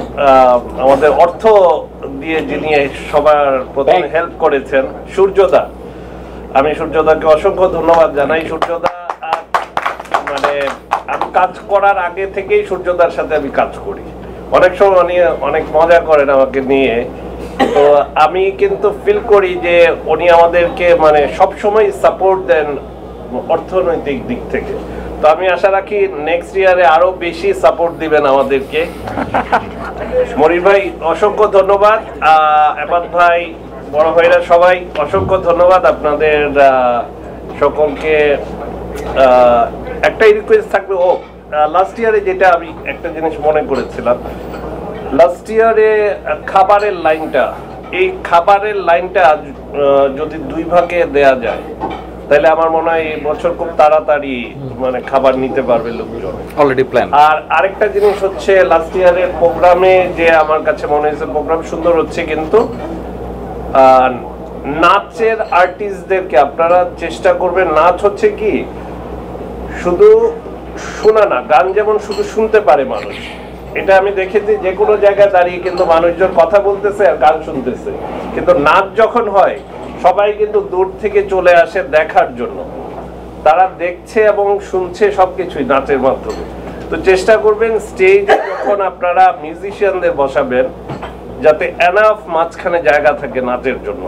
Speaker 18: আমাদের অর্থ দিয়ে যিনি সবার প্রথমে হেল্প করেছেন সূর্যদা। আমি সূর্যদাকে অসংখ্য ধন্যবাদ জানাই। সূর্যদা মানে আমি কাজ করার আগে থেকেই সূর্যদার সাথে আমি কাজ করি, অনেক সময় অনেক মজা করেন আমাকে নিয়ে। তো আমি কিন্তু ফিল করি যে উনি আমাদেরকে মানে সবসময় সাপোর্ট দেন অর্থনৈতিক দিক থেকে। তো আমি আশা রাখি নেক্সট ইয়ারে আরো বেশি সাপোর্ট দিবেন আমাদেরকে। মনির ভাই অসংখ্য ধন্যবাদ, এবাদ ভাই, বড় ভাইরা সবাই অসংখ্য ধন্যবাদ আপনাদের সকলকে। একটাই রিকোয়েস্ট থাকবে, লাস্ট ইয়ারে যেটা আমি একটা জিনিস মনে করেছিলাম, লাস্ট ইয়ারে খাবারের লাইনটা যদি 2 ভাগে দেয়া যায় তাহলে আমার মনে হয় এই বছর খুব তাড়াতাড়ি মানে খাবার নিতে পারবে লোকজন।
Speaker 15: Already plan.
Speaker 18: আর আরেকটা জিনিস হচ্ছে লাস্ট ইয়ারের প্রোগ্রামে যে আমার কাছে মনে হয়েছে প্রোগ্রাম সুন্দর হচ্ছে, কিন্তু নাচের আর্টিস্টদেরকে আপনারা চেষ্টা করবেন। নাচ হচ্ছে কি শুধু শোনা না, গান যেমন শুধু শুনতে পারে মানুষ, এটা আমি দেখেছি যে কোনো জায়গায় দাঁড়িয়ে কিন্তু মানুষজন কথা বলতেছে আর গান শুনতেছে, কিন্তু নাচ যখন হয় সবাই কিন্তু দূর থেকে চলে আসে দেখার জন্য। তারা দেখছে এবং শুনছে সবকিছুই নাচের মাধ্যমে। তো চেষ্টা করবেন স্টেজে যখন আপনারা মিউজিশিয়ানদের বসাবেন যাতে এনাফ মাঝখানে জায়গা থাকে নাচের জন্য।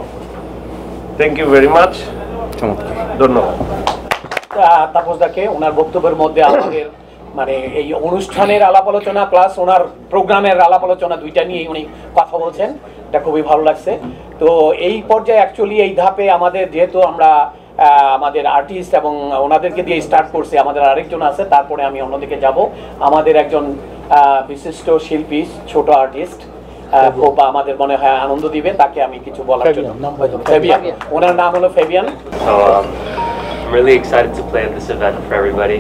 Speaker 18: থ্যাংক ইউ ভেরি মাচ, ধন্যবাদ।
Speaker 2: তাপস দাকে ওনার বক্তব্যের মধ্যে আমাদের মানে এই অনুষ্ঠানের আলাপ আলোচনা প্লাস ওনার প্রোগ্রামের আলাপ আলোচনা দুইটা নিয়ে উনি কথা বলছেন, এটা খুবই ভালো লাগছে। তো এই পর্যায়ে অ্যাকচুয়ালি এই ধাপে আমাদের যেহেতু আমরা আমাদের আর্টিস্ট এবং ওনাদেরকে দিয়ে স্টার্ট করছি, আমাদের আরেকজন আছে, তারপরে আমি অন্যদিকে যাব। আমাদের একজন বিশিষ্ট শিল্পী, ছোট আর্টিস্ট খুব আমাদের মনে হয় আনন্দ দিবে, তাকে আমি কিছু বলার জন্য। ফেবিয়ান, ওনার নাম হলো Fabian.
Speaker 19: I'm really excited to play at this event for everybody.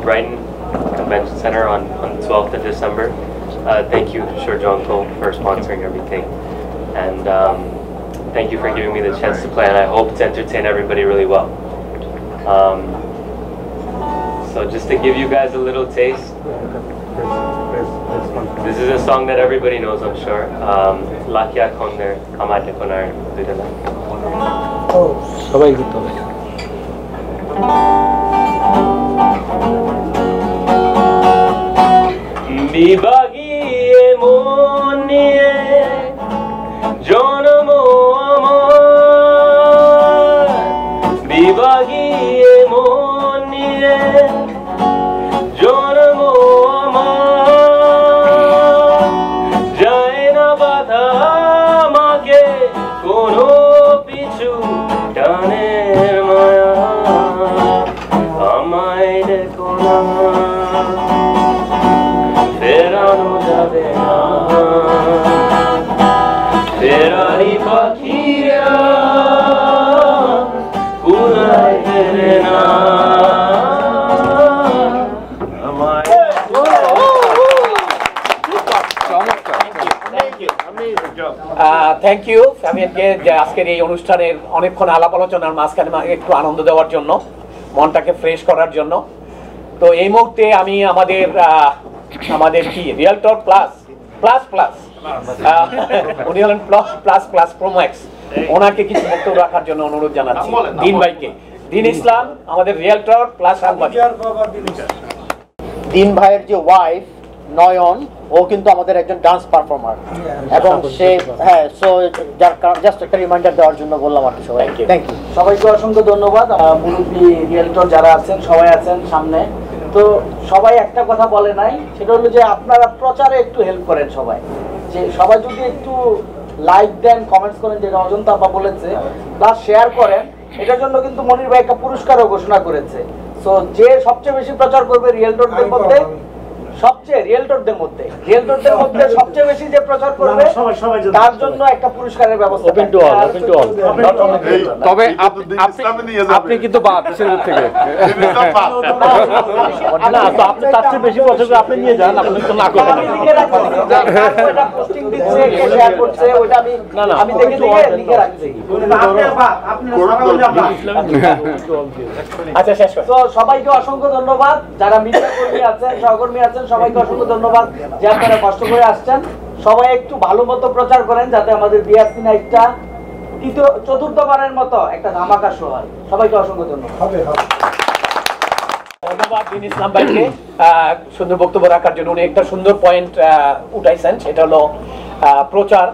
Speaker 19: Brighton Convention Center on the 12th of December. Thank you, Shurjonko, for sponsoring everything. And thank you for giving me the chance to play, and I hope to entertain everybody really well. So just to give you guys a little taste, this is a song that everybody knows, I'm sure. Lakia Konder, Kamate Konar, Dudala.
Speaker 2: Oh, sabai gito hai.
Speaker 19: বিভাগীয়ে মন নিয়ে জন্ম আমার, বিভাগীয়ে মন নিয়ে জন্ম আমার, যায় না বাধা আমাকে কোনো পিছু টানের মায়া, আমায় দেখো না ফেরানো যাবে না, ফেরারি পাখিরা কুলায় ফেরে না আমায়।
Speaker 2: থ্যাংক ইউ ফ্যামিলিকে আজকের এই অনুষ্ঠানের অনেকক্ষণ আলাপ আলোচনার মাঝখানে একটু আনন্দ দেওয়ার জন্য, মনটাকে ফ্রেশ করার জন্য। তো এই মুহূর্তে আমি আমাদের কি রিয়েলটর প্লাস উনি হলেন প্লাস প্লাস প্রোম্যাক্স ওনাকে কিছু বক্তব্য রাখার জন্য অনুরোধ জানাচ্ছি দিন ভাইকে। দিন ইসলাম আমাদের রিয়েলটর প্লাস সাংবাদিক।
Speaker 9: দিন ভাইয়ের যে ওয়াইফ নয়ন, ও কিন্তু আমাদের একজন ডান্স পারফর্মার এবং সে সো জাস্ট একটা রিমাইন্ডার দেওয়ার জন্য বললাম আর কি সবাই। থ্যাংক ইউ সবাইকে অসংখ্য ধন্যবাদ। মুরব্বী রিয়েলটর যারা আছেন সবাই আছেন সামনে, তো সবাই একটা কথা বলে নাই, সেটা হলো যে আপনারা প্রচারে একটু হেল্প করেন সবাই, যে সবাই যদি একটু লাইক দেন, কমেন্টস করেন, যেটা অজন্তা আপা বলেছে, প্লাস শেয়ার করেন। এটার জন্য কিন্তু মনির ভাই একটা পুরস্কারও ঘোষণা করেছে। সো যে সবচেয়ে বেশি প্রচার করবে রিয়েলটরদের মধ্যে, রিয়েলটরদের মধ্যে সবচেয়ে বেশি যে প্রচার করবে তার জন্য একটা পুরস্কারের ব্যবস্থা।
Speaker 15: তবে আপনি কিন্তু বাদ থেকে
Speaker 1: আপনি তার চেয়ে বেশি প্রচার করে আপনি নিয়ে যান, আপনি তো না করেন।
Speaker 5: পোস্টিং দিচ্ছে, কে শেয়ার করছে, ওটা আমি দেখে লিখে রাখছি।
Speaker 2: আচ্ছা শেষ
Speaker 5: তো সবাইকে অসংখ্য ধন্যবাদ, যারা মিডিয়া কর্মী আছেন, সহকর্মী আছেন, সবাইকে অসংখ্য ধন্যবাদ যে আপনারা কষ্ট করে আসছেন। সবাই একটু ভালো মতো প্রচার করেন যাতে আমাদের বিআরসি নাইটটা চতুর্থবারের মতো একটা ধামাকা শো হয়। সবাইকে অসংখ্য ধন্যবাদ।
Speaker 2: ধন্যবাদ দিন ইসলাম ভাইকে সুন্দর বক্তব্য রাখার জন্য। উনি একটা সুন্দর পয়েন্ট উঠাইছেন, সেটা হলো প্রচার।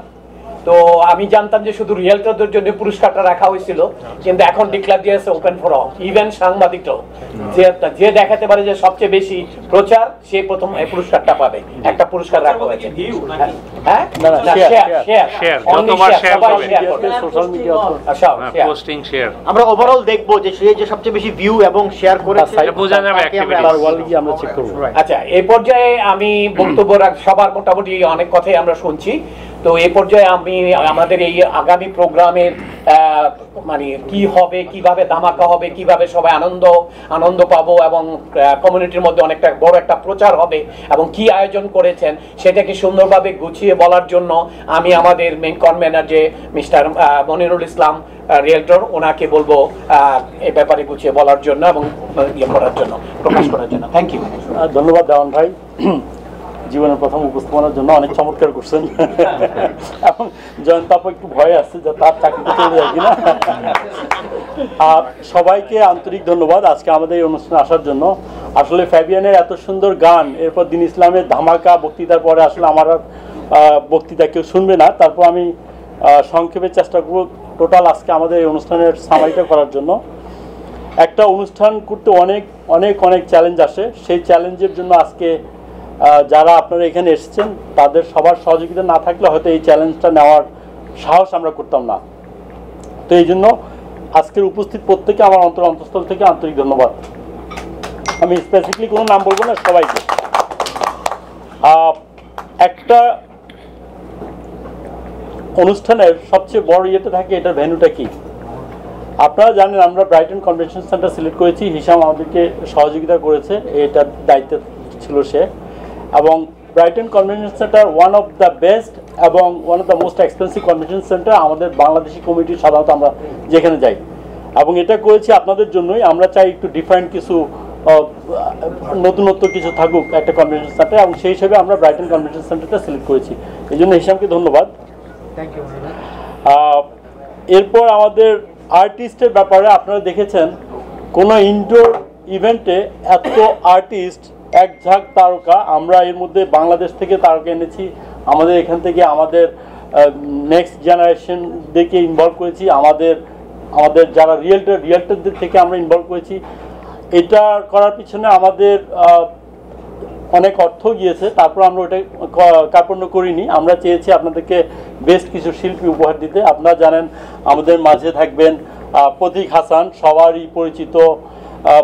Speaker 2: তো আমি জানতাম যে শুধু রিয়েলটরদের জন্য পুরস্কারটা রাখা হয়েছিল, কিন্তু এখন ডিক্লেয়ার দিয়েছে ওপেন ফর অল, ইভেন সাংবাদিকরাও যে দেখাতে পারে যে সবচেয়ে বেশি প্রচার, সে প্রথম এই পুরস্কারটা পাবে। একটা পুরস্কার রাখা হয়েছে। হ্যাঁ,
Speaker 4: পোস্টিং শেয়ার
Speaker 9: আমরা ওভারঅল দেখবো যে সে যে সবচেয়ে বেশি ভিউ এবং শেয়ার করেছে
Speaker 4: বোঝা যাবে
Speaker 1: আমরা চেক করব।
Speaker 2: আচ্ছা, এই পর্যায়ে আমি বক্তব্য সবার মোটামুটি অনেক কথাই আমরা শুনছি। তো এই পর্যায়ে আমি আমাদের এই আগামী প্রোগ্রামের মানে কি হবে, কিভাবে ধামাকা হবে, কিভাবে সবাই আনন্দ পাবো এবং কমিউনিটির মধ্যে অনেকটা বড় একটা প্রচার হবে এবং কি আয়োজন করেছেন সেটাকে সুন্দরভাবে গুছিয়ে বলার জন্য আমি আমাদের মেইন কনভেনার যে মিস্টার মনিরুল ইসলাম রিয়েলটর, ওনাকে বলবো এই ব্যাপারে গুছিয়ে বলার জন্য এবং ইয়ে করার জন্য, প্রকাশ করার জন্য। Thank you.
Speaker 1: ধন্যবাদ দেওয়ান ভাই, জীবনের প্রথম উপস্থাপনার জন্য অনেক চমৎকার করছেন। এবং জয়ন্ত আপু একটু ভয় আসছে যে তার চাকরিতে চলে যায় কিনা। সবাইকে আন্তরিক ধন্যবাদ আজকে আমাদের এই অনুষ্ঠানে আসার জন্য। আসলে ফ্যাবিয়ানের এত সুন্দর গান, এরপর দিন ইসলামের ধামাকা বক্তৃতার পরে আসলে আমার বক্তৃতা কেউ শুনবে না। তারপর আমি সংক্ষেপে চেষ্টা করব টোটাল আজকে আমাদের এই অনুষ্ঠানের সামারিটা করার জন্য। একটা অনুষ্ঠান করতে অনেক অনেক অনেক চ্যালেঞ্জ আসে, সেই চ্যালেঞ্জের জন্য আজকে যারা আপনারা এখানে এসেছেন তাদের সবার সহযোগিতা না থাকলে হয়তো এই চ্যালেঞ্জটা নেওয়ার সাহস আমরা করতাম না। তো এই জন্য আজকের উপস্থিত প্রত্যেকে আমার অন্তঃস্থল থেকে আন্তরিক ধন্যবাদ। আমি স্পেসিফিকলি কোনো নাম বলবো না, সবাইকে। একটা অনুষ্ঠানের সবচেয়ে বড় ইয়েটা থাকে, এটার ভেন্যুটা কি। আপনারা জানেন আমরা ব্রাইটন কনভেনশন সেন্টার সিলেক্ট করেছি, হিসাম আমাদেরকে সহযোগিতা করেছে, এটার দায়িত্ব ছিল সে। এবং Brighton convention centre one of the best এবং one of the most expensive convention centre আমাদের বাংলাদেশি কমিটি সাধারণত আমরা যেখানে যাই। এবং এটা করেছি আপনাদের জন্যই। আমরা চাই একটু ডিফারেন্ট কিছু, নতুনত্ব কিছু থাকুক একটা কনভেনশন সেন্টার, এবং সেই হিসেবে আমরা ব্রাইটন কনভেনশন সেন্টারটা সিলেক্ট করেছি। এই জন্য হিসামকে ধন্যবাদ।
Speaker 9: Thank you.
Speaker 1: এরপর আমাদের আর্টিস্টের ব্যাপারে আপনারা দেখেছেন কোনো ইনডোর ইভেন্টে এত আর্টিস্ট, এক ঝাঁক তারকা। আমরা এর মধ্যে বাংলাদেশ থেকে তারকা এনেছি, আমাদের এখান থেকে আমাদের নেক্সট জেনারেশনদেরকে ইনভলভ করেছি, আমাদের যারা রিয়েলটরদের থেকে আমরা ইনভলভ করেছি। এটা করার পিছনে আমাদের অনেক অর্থ গিয়েছে, তারপর আমরা ওটা কার্পণ্য করিনি। আমরা চেয়েছি আপনাদেরকে বেস্ট কিছু শিল্পী উপহার দিতে। আপনারা জানেন আমাদের মাঝে থাকবেন প্রতীক হাসান, সবারই পরিচিত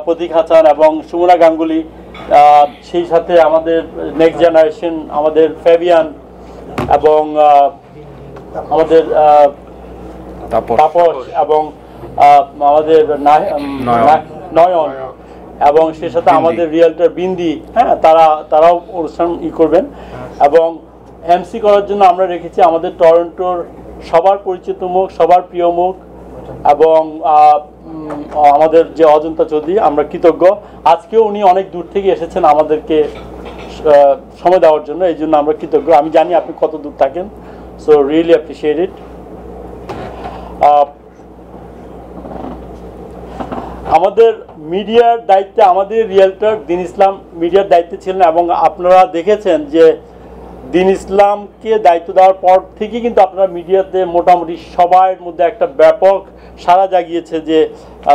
Speaker 1: প্রতীক হাসান এবং সুমনা গাঙ্গুলি। সেই সাথে আমাদের নেক্সট জেনারেশন আমাদের ফ্যাবিয়ান এবং আমাদের তাপস এবং আমাদের নয়ন এবং সে সাথে আমাদের রিয়েলটর বিন্দি। হ্যাঁ, তারাও অনুষ্ঠান করবেন। এবং এমসি করার জন্য আমরা রেখেছি আমাদের টরন্টোর সবার পরিচিত মুখ, সবার প্রিয় মুখ এবং আমাদের যে অজন্তা চৌধুরী। আমরা কৃতজ্ঞ, আজকেও উনি অনেক দূর থেকে এসেছেন আমাদেরকে সময় দেওয়ার জন্য, এই জন্য আমরা কৃতজ্ঞ। আমি জানি আপনি কত দূর থাকেন, সো রিয়েলি অ্যাপ্রিসিয়েট ইট। আমাদের মিডিয়ার দায়িত্বে আমাদের রিয়েলটর দিন ইসলাম মিডিয়ার দায়িত্বে ছিলেন, এবং আপনারা দেখেছেন যে দিন ইসলামকে দায়িত্ব দেওয়ার পর থেকেই কিন্তু আপনারা মিডিয়াতে মোটামুটি সবার মধ্যে একটা ব্যাপক সাড়া জাগিয়েছে যে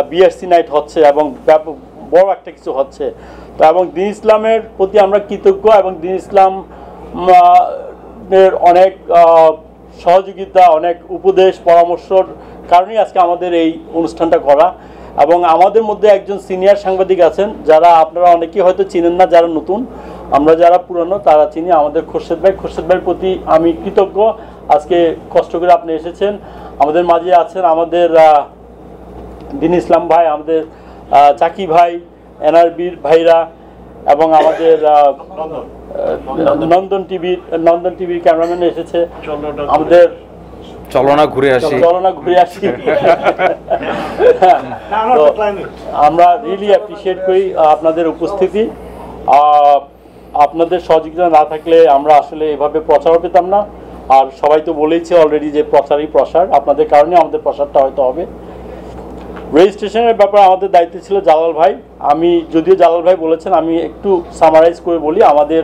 Speaker 1: বিআরসি নাইট হচ্ছে এবং ব্যাপক বড় একটা কিছু হচ্ছে। তো এবং দিন ইসলামের প্রতি আমরা কৃতজ্ঞ, এবং দিন ইসলাম এর অনেক সহযোগিতা, অনেক উপদেশ পরামর্শর কারণেই আজকে আমাদের এই অনুষ্ঠানটা করা। এবং আমাদের মধ্যে একজন সিনিয়র সাংবাদিক আছেন যারা আপনারা অনেকেই হয়তো চিনেন না, যারা নতুন, আমরা যারা পুরনো তারা চিনি, আমাদের খোরশেদ ভাইয়ের প্রতি আমি কৃতজ্ঞ। আজকে কষ্ট করে আপনি এসেছেন, আমাদের মাঝে আছেন আমাদের দিন ইসলাম ভাই, আমাদের চাকি ভাই, এনআরবির ভাইরা, এবং আমাদের নন্দন টিভির ক্যামেরাম্যান এসেছে, আমাদের
Speaker 15: চলনা ঘুরে আসি।
Speaker 1: আমরা রিয়েলি অ্যাপ্রিসিয়েট করি আপনাদের উপস্থিতি। আপনাদের সহযোগিতা না থাকলে আমরা আসলে এভাবে প্রচারও পেতাম না। আর সবাই তো বলেইছে অলরেডি যে প্রচারই প্রসার, আপনাদের কারণে আমাদের প্রসারটা হয়তো হবে। রেজিস্ট্রেশনের ব্যাপারে আমাদের দায়িত্ব ছিল জালাল ভাই। আমি যদিও জালাল ভাই বলেছেন, আমি একটু সামারাইজ করে বলি। আমাদের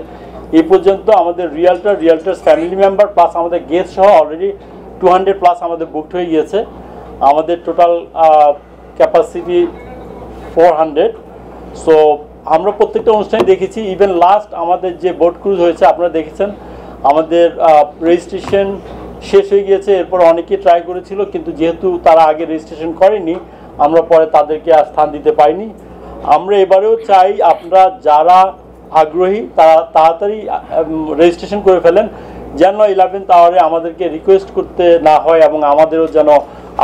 Speaker 1: এই পর্যন্ত আমাদের রিয়েলটার্স ফ্যামিলি মেম্বার প্লাস আমাদের গেস্ট সহ অলরেডি 200+ আমাদের বুকড হয়ে গিয়েছে। আমাদের টোটাল ক্যাপাসিটি 400। সো আমরা প্রত্যেকটা অনুষ্ঠানে দেখেছি, ইভেন লাস্ট আমাদের যে বোট ক্রুজ হয়েছে আপনারা দেখেছেন, আমাদের রেজিস্ট্রেশন শেষ হয়ে গিয়েছে। এরপর অনেকেই ট্রাই করেছিল, কিন্তু যেহেতু তারা আগে রেজিস্ট্রেশন করেনি আমরা পরে তাদেরকে আর স্থান দিতে পারিনি। আমরা এবারেও চাই আপনারা যারা আগ্রহী তারা তাড়াতাড়ি রেজিস্ট্রেশন করে ফেলেন, যেন 11th আওয়ারে আমাদেরকে রিকোয়েস্ট করতে না হয়, এবং আমাদেরও যেন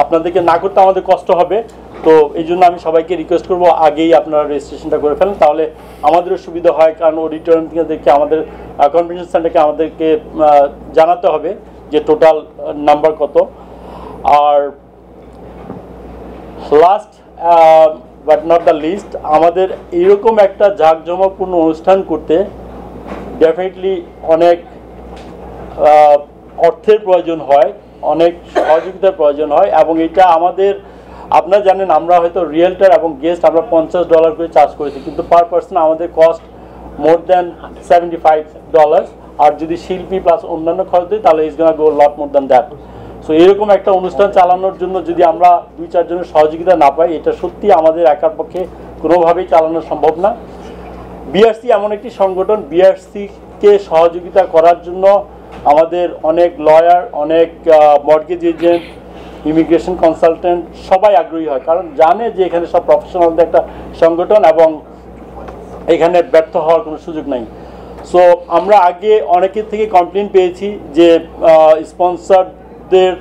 Speaker 1: আপনাদেরকে না করতে আমাদের কষ্ট হবে। তো এই জন্য আমি সবাইকে রিকোয়েস্ট করবো আগেই আপনারা রেজিস্ট্রেশনটা করে ফেলেন, তাহলে আমাদেরও সুবিধা হয়। কারণ অডিটোরিয়াম থেকে আমাদের কনভেনশন সেন্টারকে আমাদেরকে জানাতে হবে যে টোটাল নাম্বার কত। আর last but not the least, আমাদের এইরকম একটা জাঁকজমকপূর্ণ অনুষ্ঠান করতে ডেফিনেটলি অনেক অর্থের প্রয়োজন হয়, অনেক সহযোগিতার প্রয়োজন হয়। এবং এটা আমাদের, আপনারা জানেন আমরা হয়তো রিয়েলটার এবং গেস্ট আমরা $50 করে চার্জ করেছি, কিন্তু পার পার্সন আমাদের কস্ট মোর দ্যান $75। আর যদি শিল্পী প্লাস অন্যান্য খরচ দিই তাহলে is gonna go lot more than that. So এরকম একটা অনুষ্ঠান চালানোর জন্য যদি আমরা 2-4 জনের সহযোগিতা না পাই, এটা সত্যি আমাদের একার পক্ষে কোনোভাবেই চালানো সম্ভব না। বিআরসি এমন একটি সংগঠন, বিআরসিকে সহযোগিতা করার জন্য আমাদের অনেক লয়ার, অনেক মর্টগেজ এজেন্ট, ইমিগ্রেশন কনসালটেন্ট সবাই আগ্রহী হয়, কারণ জানে যে এখানে সব প্রফেশনালদের একটা সংগঠন এবং এখানে ব্যর্থ হওয়ার কোনো সুযোগ নাই। সো আমরা আগে অনেকের থেকে কমপ্লেন পেয়েছি যে স্পন্সরদের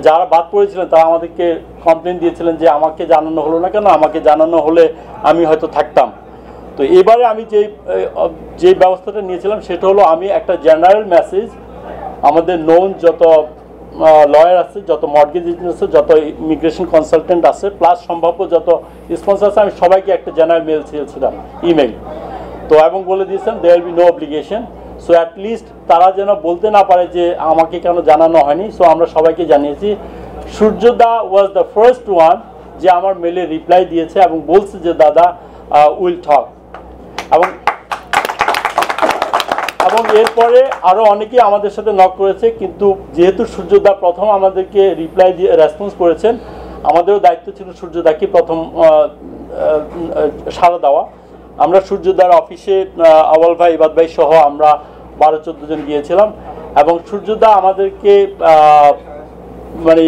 Speaker 1: যারা বাদ পড়েছিলেন তারা আমাদেরকে কমপ্লেন দিয়েছিলেন যে আমাকে জানানো হলো না কেন, আমাকে জানানো হলে আমি হয়তো থাকতাম। তো এবারে আমি যে ব্যবস্থাটা নিয়েছিলাম সেটা হলো, আমি একটা জেনারেল মেসেজ আমাদের নোন যত লয়ার আছে, যত মর্টগেজ এজেন্ট আছে, যত ইমিগ্রেশন কনসালটেন্ট আছে, প্লাস সম্ভাব্য যত স্পন্সর আছে, আমি সবাইকে একটা জেনারেল মেল ছিলাম, ইমেল। তো এবং বলে দিয়েছেন there will be no obligation. So at least তারা যেন বলতে না পারে যে আমাকে কেন জানানো হয়নি। সো আমরা সবাইকে জানিয়েছি। সূর্যদা ওয়াজ দ্য ফার্স্ট ওয়ান যে আমার মেলে রিপ্লাই দিয়েছে এবং বলছে যে দাদা উইল টক। এবং এরপরে আরও অনেকেই আমাদের সাথে নক করেছে, কিন্তু যেহেতু সূর্যদা প্রথম আমাদেরকে রিপ্লাই দিয়ে রেসপন্স করেছেন, আমাদেরও দায়িত্ব ছিল সূর্যদাকে প্রথম সাড়া দেওয়া। আমরা সূর্যদার অফিসে আওয়াল ভাই, ইবাদ ভাই সহ আমরা 12-14 জন গিয়েছিলাম, এবং সূর্যদা আমাদেরকে মানে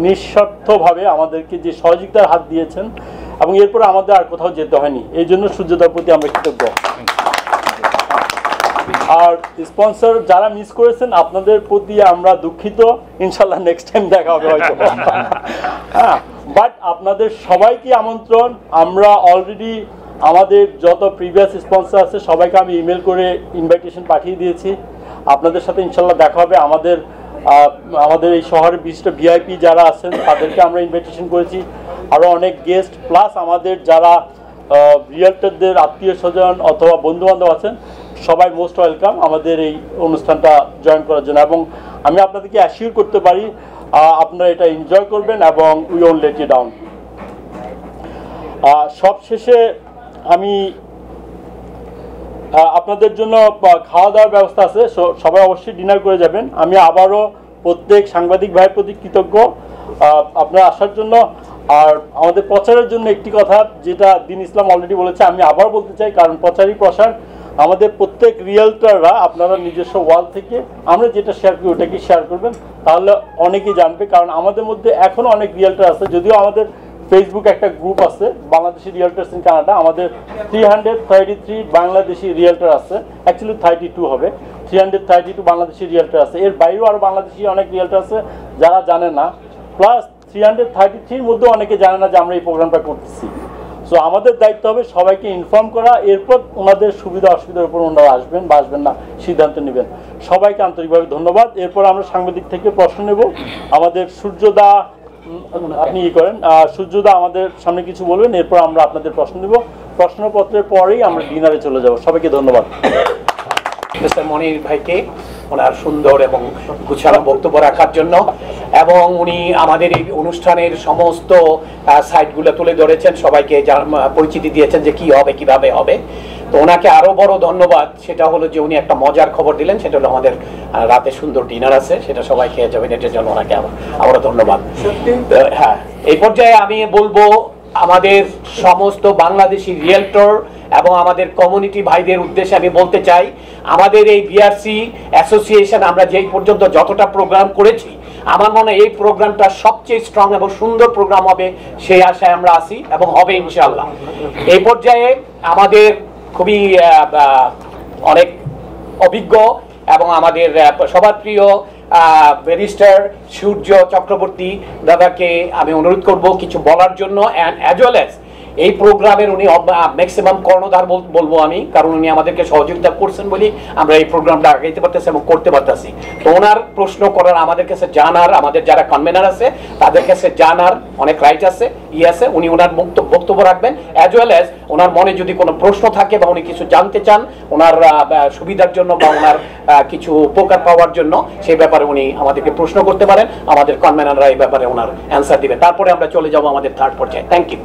Speaker 1: নিঃস্বার্থভাবে আমাদেরকে যে সহযোগিতার হাত দিয়েছেন, এবং এরপরে আমাদের আর কোথাও যেতে হয়নি। এই জন্য সূর্যদার প্রতি আমরা কৃতজ্ঞ। আর স্পন্সর যারা মিস করেছেন আপনাদের প্রতি আমরা দুঃখিত, ইনশাল্লাহ নেক্সট টাইম দেখা হবে হয়তো। হ্যাঁ, বাট আপনাদের সবাইকে আমন্ত্রণ। আমরা অলরেডি আমাদের যত প্রিভিয়াস স্পন্সর আছে সবাইকে আমি ইমেল করে ইনভাইটেশন পাঠিয়ে দিয়েছি। আপনাদের সাথে ইনশাল্লাহ দেখা হবে। আমাদের এই শহরের বিশিষ্ট ভিআইপি যারা আছেন তাদেরকে আমরা ইনভাইটেশন করেছি, আরও অনেক গেস্ট, প্লাস আমাদের যারা রিয়েলটারদের আত্মীয় স্বজন অথবা বন্ধুবান্ধব আছেন সবাই মোস্ট ওয়েলকাম আমাদের এই অনুষ্ঠানটা জয়েন করার জন্য। এবং আমি আপনাদেরকে অ্যাসিওর করতে পারি আপনারা এটা এনজয় করবেন এবং we won't let you down. সবশেষে আমি আপনাদের জন্য খাওয়া দাওয়ার ব্যবস্থা আছে, সবাই অবশ্যই ডিনার করে যাবেন। আমি আবারও প্রত্যেক সাংবাদিক ভাইয়ের প্রতি কৃতজ্ঞ আপনারা আসার জন্য। আর আমাদের প্রচারের জন্য একটি কথা যেটা দিন ইসলাম অলরেডি বলেছে, আমি আবার বলতে চাই, কারণ প্রচারই প্রসার। আমাদের প্রত্যেক রিয়েলটাররা আপনারা নিজস্ব ওয়াল থেকে আমরা যেটা শেয়ার করি ওটাকে শেয়ার করবেন, তাহলে অনেকেই জানবে। কারণ আমাদের মধ্যে এখনও অনেক রিয়েলটার আছে, যদিও আমাদের ফেসবুক একটা গ্রুপ আছে বাংলাদেশি রিয়েলটার্স ইন কানাডা, আমাদের 333 বাংলাদেশি রিয়েলটার আছে, অ্যাকচুয়ালি 32 হবে, 332 বাংলাদেশি রিয়েলটার আছে। এর বাইরেও আরও বাংলাদেশি অনেক রিয়েলটার আছে যারা জানে না, প্লাস 333-র মধ্যে অনেকে জানে না যে আমরা এই প্রোগ্রামটা করতেছি। সো আমাদের দায়িত্ব হবে সবাইকে ইনফর্ম করা, এরপর ওনাদের সুবিধা অসুবিধার উপর ওনারা আসবেন বা আসবেন না সিদ্ধান্ত নেবেন। সবাইকে আন্তরিকভাবে ধন্যবাদ। এরপর আমরা সাংবাদিক থেকে প্রশ্ন নেব। আমাদের সূর্যদা, আপনি কি করেন, সূর্যদা আমাদের সামনে কিছু বলবেন, এরপর আমরা আপনাদের প্রশ্ন নেব। প্রশ্নপত্রের পরেই আমরা ডিনারে চলে যাব। সবাইকে ধন্যবাদ।
Speaker 2: মিস্টার মনির ভাইকে ওনার সুন্দর এবং গুছানো বক্তব্য রাখার জন্য, এবং উনি আমাদের এই অনুষ্ঠানের সমস্ত সাইটগুলো তুলে ধরেছেন, সবাইকে পরিচিতি দিয়েছেন যে কি হবে কিভাবে হবে। তো ওনাকে আরো বড় ধন্যবাদ, সেটা হলো যে উনি একটা মজার খবর দিলেন, সেটা হলো আমাদের রাতে সুন্দর ডিনার আছে, সেটা সবাই খেয়ে যাবেন, এটার জন্য ওনাকে আবারও ধন্যবাদ। হ্যাঁ, এই পর্যায়ে আমি বলবো আমাদের সমস্ত বাংলাদেশি রিয়েলটর এবং আমাদের কমিউনিটি ভাইদের উদ্দেশ্যে আমি বলতে চাই, আমাদের এই বিআরসি অ্যাসোসিয়েশন আমরা যেই পর্যন্ত যতটা প্রোগ্রাম করেছি, আমার মনে হয় এই প্রোগ্রামটা সবচেয়ে স্ট্রং এবং সুন্দর প্রোগ্রাম হবে, সেই আশায় আমরা আছি এবং হবে ইনশাআল্লাহ। এই পর্যায়ে আমাদের খুবই অনেক অভিজ্ঞ এবং আমাদের সবার প্রিয় ব্যারিস্টার সূর্য চক্রবর্তী দাদাকে আমি অনুরোধ করব কিছু বলার জন্য, অ্যাজ ওয়েল অ্যাজ এই প্রোগ্রামের উনি ম্যাক্সিমাম কর্ণধার বলবো আমি, কারণ উনি আমাদেরকে সহযোগিতা করছেন বলে আমরা এই প্রোগ্রামটা আগাইতে পারতেছি এবং করতে পারতেছি। তো ওনার প্রশ্ন করার, আমাদের কাছে জানার, আমাদের যারা কনভেনার আছে তাদের কাছে জানার অনেক রাইট আছে, আছে। উনি ওনার বক্তব্য রাখবেন, অ্যাজ ওয়েল অ্যাজ ওনার মনে যদি কোনো প্রশ্ন থাকে বা উনি কিছু জানতে চান ওনার সুবিধার জন্য বা ওনার কিছু উপকার পাওয়ার জন্য, সেই ব্যাপারে উনি আমাদেরকে প্রশ্ন করতে পারেন, আমাদের কনভেনাররা এই ব্যাপারে ওনার অ্যান্সার দিবে। তারপরে আমরা চলে যাব আমাদের থার্ড পর্যায়ে। Thank you.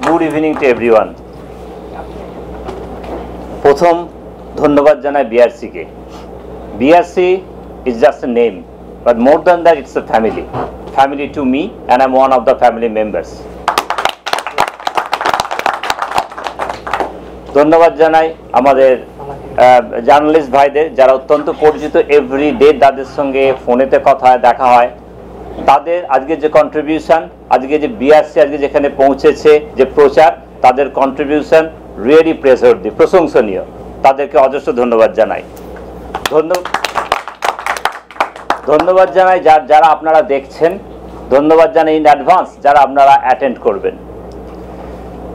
Speaker 20: Good evening to everyone. প্রথম ধন্যবাদ জানাই বিআরসিকে। BRC is just a name, but more than that it's a family to me, and I'm one of the family members. ধন্যবাদ জানাই আমাদের জার্নালিস্ট ভাইদের যারা অত্যন্ত পরিচিত, এভরি ডে তাদের সঙ্গে ফোনেতে কথা হয়, দেখা হয়। তাদের আজকে যে কন্ট্রিবিউশন, আজকে যে বিআরসি আজকে যেখানে পৌঁছেছে, যে প্রচার, তাদের কন্ট্রিবিউশন রিয়েলি প্রেজওয়ার্দি, প্রশংসনীয়। তাদেরকে অজস্র ধন্যবাদ জানাই। ধন্যবাদ জানাই যারা আপনারা দেখছেন, ধন্যবাদ জানাই ইন অ্যাডভান্স যারা আপনারা অ্যাটেন্ড করবেন।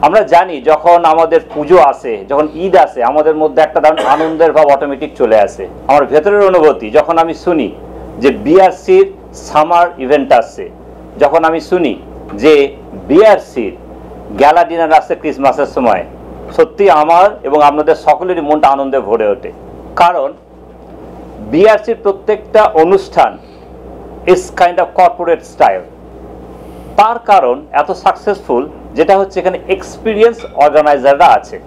Speaker 20: আমরা জানি যখন আমাদের পুজো আসে, যখন ঈদ আসে, আমাদের মধ্যে একটা ধরনের আনন্দের ভাব অটোমেটিক চলে আসে। আমার ভেতরের অনুভূতি যখন আমি শুনি যে বিআরসির সামার ইভেন্ট আসছে, যখন আমি শুনি যে বিআরসির গ্যালা ডিনার আসছে ক্রিসমাসের সময়, সত্যি আমার এবং আপনাদের সকলেরই মনটা আনন্দে ভরে ওঠে। কারণ বিআরসির প্রত্যেকটা অনুষ্ঠান is kind of corporate style. তার কারণ এত সাকসেসফুল, যেটা হচ্ছে এখানে এক্সপিরিয়েন্স অর্গানাইজাররা আছে,